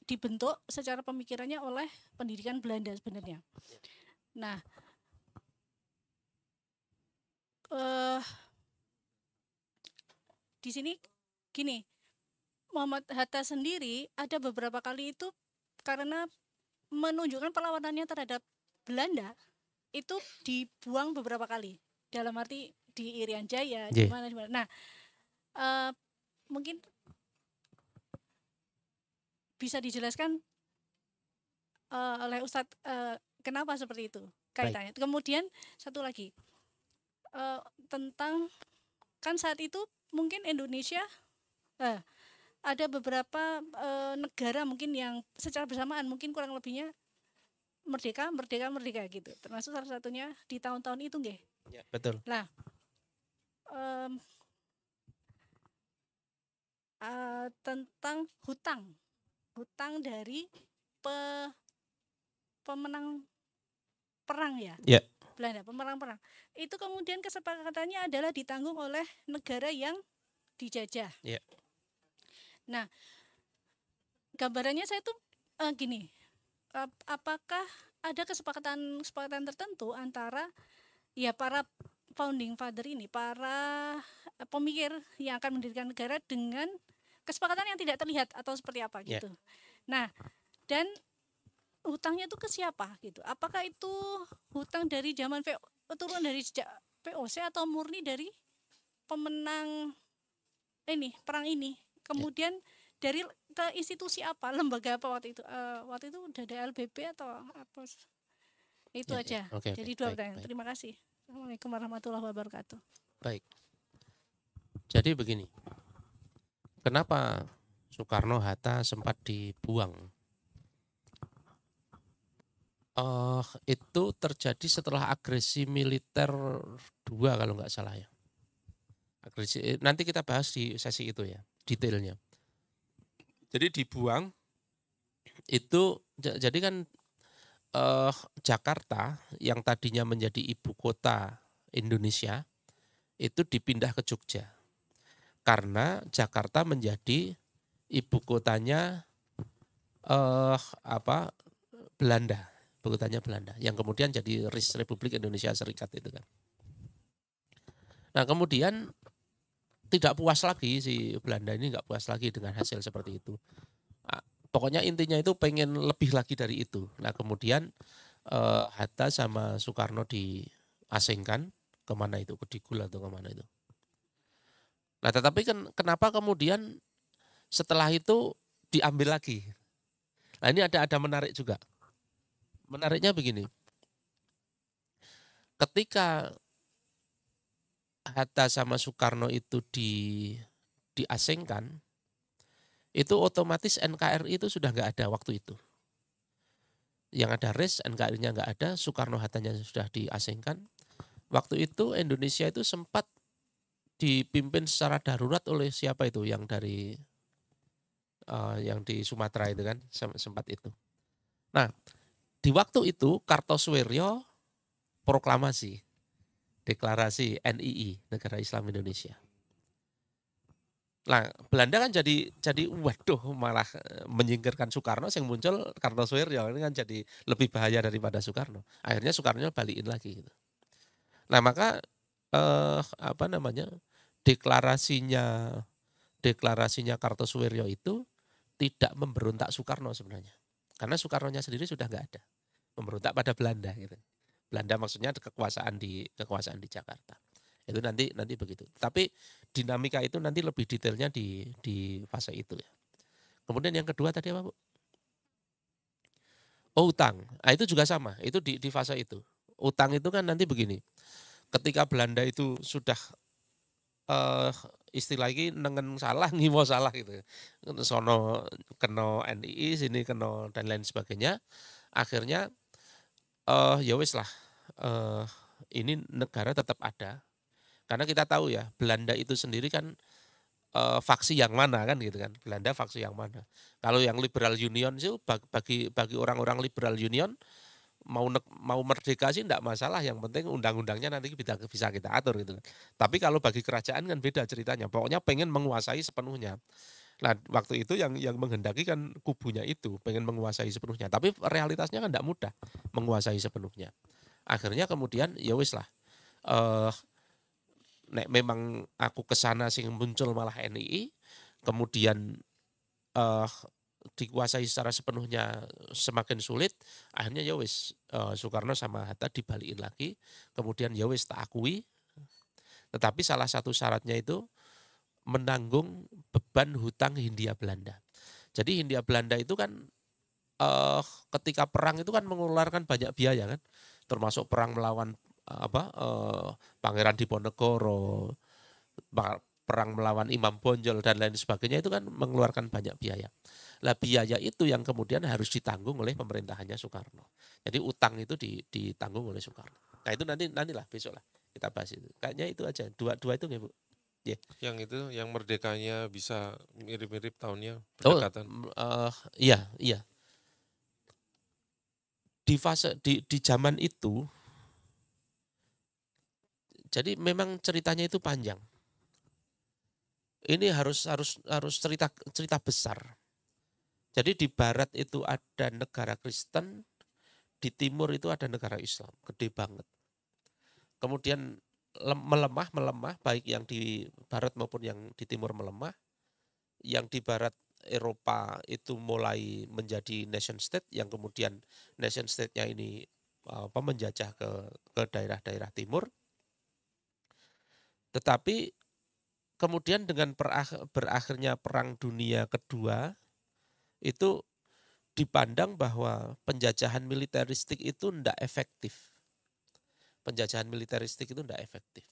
E: dibentuk secara pemikirannya oleh pendidikan Belanda sebenarnya. Nah, di sini gini, Muhammad Hatta sendiri ada beberapa kali itu karena menunjukkan perlawanannya terhadap Belanda itu dibuang beberapa kali, dalam arti di Irian Jaya, di mana. Nah, mungkin bisa dijelaskan oleh Ustadz kenapa seperti itu kaitannya. Baik. Kemudian satu lagi tentang kan saat itu mungkin Indonesia ada beberapa negara mungkin yang secara bersamaan mungkin kurang lebihnya merdeka gitu. Termasuk salah satunya di tahun-tahun itu nggih.
A: Ya, betul.
E: Nah, tentang hutang dari pemenang perang ya.
A: Yeah.
E: Belanda, pemenang perang. Itu kemudian kesepakatannya adalah ditanggung oleh negara yang dijajah.
A: Yeah.
E: Nah, gambarannya saya tuh gini, apakah ada kesepakatan tertentu antara ya para founding father ini, para pemikir yang akan mendirikan negara dengan kesepakatan yang tidak terlihat atau seperti apa
A: Ya.
E: gitu. Nah, dan hutangnya itu ke siapa gitu? Apakah itu hutang dari zaman turun dari sejak VOC atau murni dari pemenang ini perang ini? Kemudian dari ke institusi apa, lembaga apa waktu itu? Waktu itu udah ada LBB atau apa? Itu
A: Ya,
E: aja.
A: oke,
E: Jadi
A: oke,
E: dua
A: baik,
E: pertanyaan.
A: baik.
E: Terima kasih. Assalamualaikum warahmatullahi wabarakatuh.
A: Baik. Jadi begini. Kenapa Soekarno-Hatta sempat dibuang? Itu terjadi setelah agresi militer 2 kalau nggak salah ya. Agresi, nanti kita bahas di sesi itu ya, detailnya. Jadi dibuang itu jadi kan Jakarta yang tadinya menjadi ibu kota Indonesia itu dipindah ke Jogja karena Jakarta menjadi ibu kotanya Belanda, ibu kotanya Belanda yang kemudian jadi Republik Indonesia Serikat itu kan. Nah kemudian tidak puas lagi si Belanda ini, nggak puas lagi dengan hasil seperti itu. Pokoknya intinya itu pengen lebih lagi dari itu. Nah kemudian Hatta sama Soekarno diasingkan kemana itu, ke Digul atau kemana itu. Nah tetapi kan kenapa kemudian setelah itu diambil lagi? Nah ini ada menarik juga. Menariknya begini. Ketika Hatta sama Soekarno itu diasingkan, itu otomatis NKRI itu sudah nggak ada waktu itu. Yang ada RIS, NKRI-nya nggak ada, Soekarno-Hattanya sudah diasingkan. Waktu itu Indonesia itu sempat dipimpin secara darurat oleh siapa itu yang dari yang di Sumatera itu kan sempat itu. Nah di waktu itu Kartosoewirjo proklamasi, deklarasi NII, Negara Islam Indonesia. Nah, Belanda kan jadi waduh malah menyingkirkan Soekarno, yang muncul Kartosoewirjo ini kan jadi lebih bahaya daripada Soekarno. Akhirnya Soekarno balikin lagi gitu. Nah, maka deklarasinya Kartosoewirjo itu tidak memberontak Soekarno sebenarnya. Karena Soekarnonya sendiri sudah nggak ada. Memberontak pada Belanda gitu. Belanda maksudnya kekuasaan di Jakarta. Itu nanti begitu. Tapi dinamika itu nanti lebih detailnya di fase itu ya. Kemudian yang kedua tadi apa, Bu? Oh, utang. Nah, itu juga sama. Itu di fase itu. Utang itu kan nanti begini. Ketika Belanda itu sudah istilah lagi nengen salah, ngiwo salah gitu. Sono kena NII, sini kena dan lain sebagainya. Akhirnya ya wis lah. Ini negara tetap ada. Karena kita tahu ya, Belanda itu sendiri kan faksi yang mana kan gitu kan. Belanda faksi yang mana. Kalau yang Liberal Union sih bagi orang-orang Liberal Union mau merdeka sih enggak masalah, yang penting undang-undangnya nanti bisa kita atur gitu kan. Tapi kalau bagi kerajaan kan beda ceritanya. Pokoknya pengen menguasai sepenuhnya. Nah, waktu itu yang menghendaki kan kubunya itu pengen menguasai sepenuhnya. Tapi realitasnya kan enggak mudah menguasai sepenuhnya. Akhirnya kemudian ya wis lah. Nek memang aku kesana sing muncul malah NII, kemudian dikuasai secara sepenuhnya semakin sulit, akhirnya ya wis Soekarno sama Hatta dibalikin lagi, kemudian ya wis tak akui, tetapi salah satu syaratnya itu menanggung beban hutang Hindia Belanda. Jadi Hindia Belanda itu kan ketika perang itu kan mengeluarkan banyak biaya kan, termasuk perang melawan Pangeran Diponegoro, perang melawan Imam Bonjol dan lain sebagainya, itu kan mengeluarkan banyak biaya. Lah biaya itu yang kemudian harus ditanggung oleh pemerintahannya Soekarno. Jadi utang itu ditanggung oleh Soekarno. Nah itu nantilah besok lah kita bahas itu. Kayaknya itu aja, dua itu nggak Bu? Yeah.
B: Yang itu yang merdekanya bisa mirip-mirip tahunnya berdekatan.
A: Iya. Di fase di zaman itu, jadi memang ceritanya itu panjang. Ini harus cerita besar. Jadi di barat itu ada negara Kristen, di timur itu ada negara Islam, gede banget. Kemudian melemah, baik yang di barat maupun yang di timur melemah. Yang di barat Eropa itu mulai menjadi nation state, yang kemudian nation state-nya ini menjajah ke daerah-daerah timur. Tetapi kemudian dengan berakhirnya Perang Dunia Kedua, itu dipandang bahwa penjajahan militeristik itu tidak efektif. Penjajahan militeristik itu tidak efektif.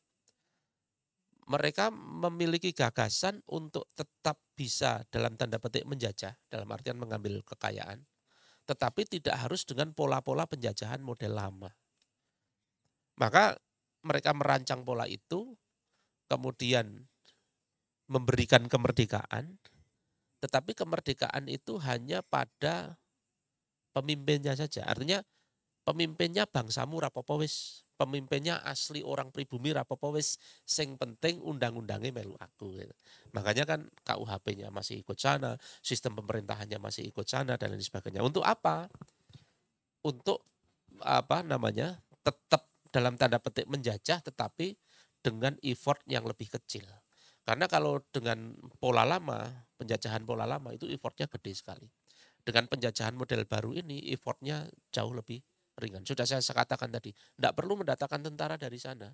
A: Mereka memiliki gagasan untuk tetap bisa dalam tanda petik menjajah, dalam artian mengambil kekayaan, tetapi tidak harus dengan pola-pola penjajahan model lama. Maka mereka merancang pola itu, kemudian memberikan kemerdekaan, tetapi kemerdekaan itu hanya pada pemimpinnya saja. Artinya pemimpinnya bangsamu rapopo wis, pemimpinnya asli orang pribumi rapopo wis, sing penting undang-undangnya melu aku. Gitu. Makanya kan KUHP-nya masih ikut sana, sistem pemerintahannya masih ikut sana dan lain sebagainya. Untuk apa? Untuk tetap dalam tanda petik menjajah, tetapi dengan effort yang lebih kecil. Karena kalau dengan pola lama, penjajahan pola lama itu effortnya gede sekali. Dengan penjajahan model baru ini effortnya jauh lebih ringan. Sudah saya katakan tadi, tidak perlu mendatangkan tentara dari sana.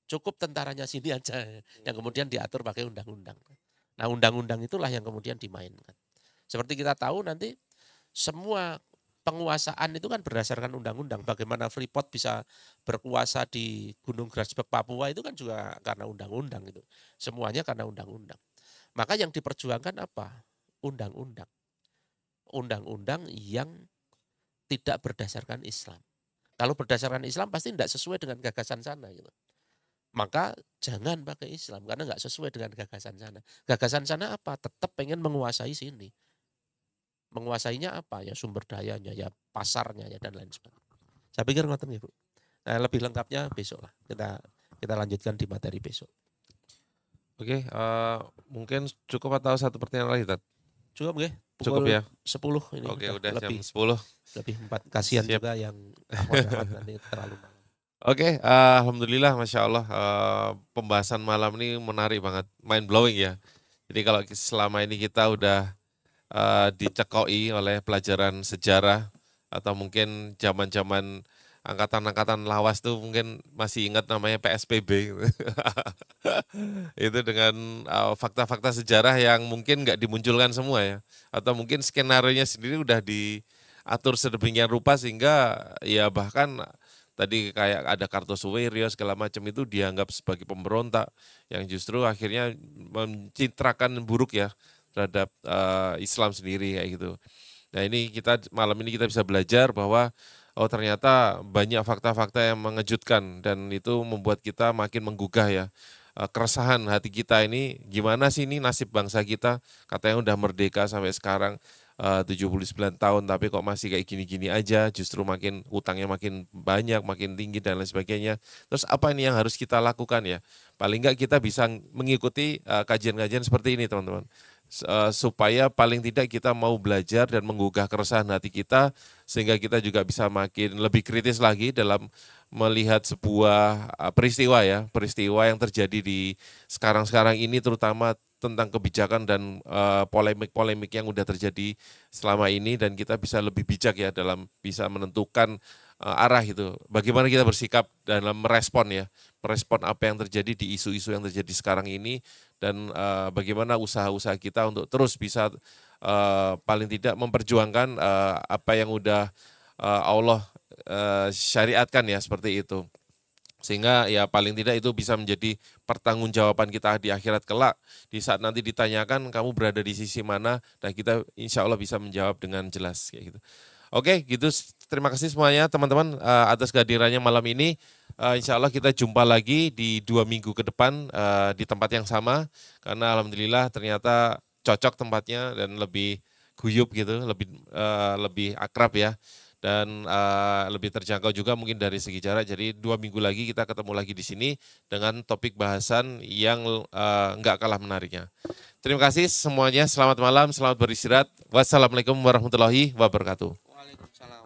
A: Cukup tentaranya sini aja yang kemudian diatur pakai undang-undang. Nah, undang-undang itulah yang kemudian dimainkan. Seperti kita tahu nanti semua penguasaan itu kan berdasarkan undang-undang. Bagaimana Freeport bisa berkuasa di Gunung Grasberg Papua itu kan juga karena undang-undang itu. Semuanya karena undang-undang. Maka yang diperjuangkan apa? Undang-undang. Undang-undang yang tidak berdasarkan Islam. Kalau berdasarkan Islam pasti tidak sesuai dengan gagasan sana. Gitu. Maka jangan pakai Islam karena nggak sesuai dengan gagasan sana. Gagasan sana apa? Tetap pengen menguasai sini. Menguasainya apa? Ya sumber dayanya, ya pasarnya, ya dan lain sebagainya. Saya pikir ngoten ya Bu. Nah, lebih lengkapnya besok lah. Kita lanjutkan di materi besok.
B: Oke, mungkin cukup atau satu pertanyaan lagi, Tat?
A: Cukup nggih?
B: Cukup ya?
A: 10 ini.
B: Oke, udah
A: lebih,
B: jam 10.
A: Lebih 4. Kasihan
B: Siap.
A: juga yang ahwat nanti terlalu malam.
B: Oke, alhamdulillah, masya Allah, pembahasan malam ini menarik banget, mind blowing ya. Jadi kalau selama ini kita udah dicekoi oleh pelajaran sejarah atau mungkin zaman-zaman angkatan-angkatan lawas tuh mungkin masih ingat namanya PSBB. Itu dengan fakta-fakta sejarah yang mungkin nggak dimunculkan semua ya. Atau mungkin skenario-nya sendiri udah diatur sedemikian rupa sehingga ya bahkan tadi kayak ada Kartosuwiryo segala macam itu dianggap sebagai pemberontak yang justru akhirnya mencitrakan buruk ya terhadap Islam sendiri kayak gitu. Nah ini malam ini kita bisa belajar bahwa ternyata banyak fakta-fakta yang mengejutkan dan itu membuat kita makin menggugah ya. Keresahan hati kita ini gimana sih ini nasib bangsa kita, katanya udah merdeka sampai sekarang 79 tahun tapi kok masih kayak gini-gini aja, justru makin utangnya makin banyak, makin tinggi dan lain sebagainya. Terus apa ini yang harus kita lakukan ya? Paling enggak kita bisa mengikuti kajian-kajian seperti ini teman-teman. Supaya paling tidak kita mau belajar dan menggugah keresahan hati kita sehingga kita juga bisa makin lebih kritis lagi dalam melihat sebuah peristiwa yang terjadi di sekarang-sekarang ini terutama tentang kebijakan dan polemik-polemik yang udah terjadi selama ini dan kita bisa lebih bijak ya dalam bisa menentukan arah itu. Bagaimana kita bersikap dalam merespon apa yang terjadi di isu-isu yang terjadi sekarang ini dan bagaimana usaha-usaha kita untuk terus bisa paling tidak memperjuangkan apa yang udah Allah syariatkan ya seperti itu. Sehingga ya paling tidak itu bisa menjadi pertanggungjawaban kita di akhirat kelak. Di saat nanti ditanyakan kamu berada di sisi mana dan kita insya Allah bisa menjawab dengan jelas kayak gitu. Oke, gitu. Terima kasih semuanya teman-teman atas kehadirannya malam ini. Insya Allah kita jumpa lagi di 2 minggu ke depan di tempat yang sama. Karena alhamdulillah ternyata cocok tempatnya dan lebih guyup gitu, lebih akrab ya. Dan lebih terjangkau juga mungkin dari segi jarak. Jadi 2 minggu lagi kita ketemu lagi di sini dengan topik bahasan yang nggak kalah menariknya. Terima kasih semuanya. Selamat malam, selamat beristirahat. Wassalamualaikum warahmatullahi wabarakatuh.
A: Waalaikumsalam.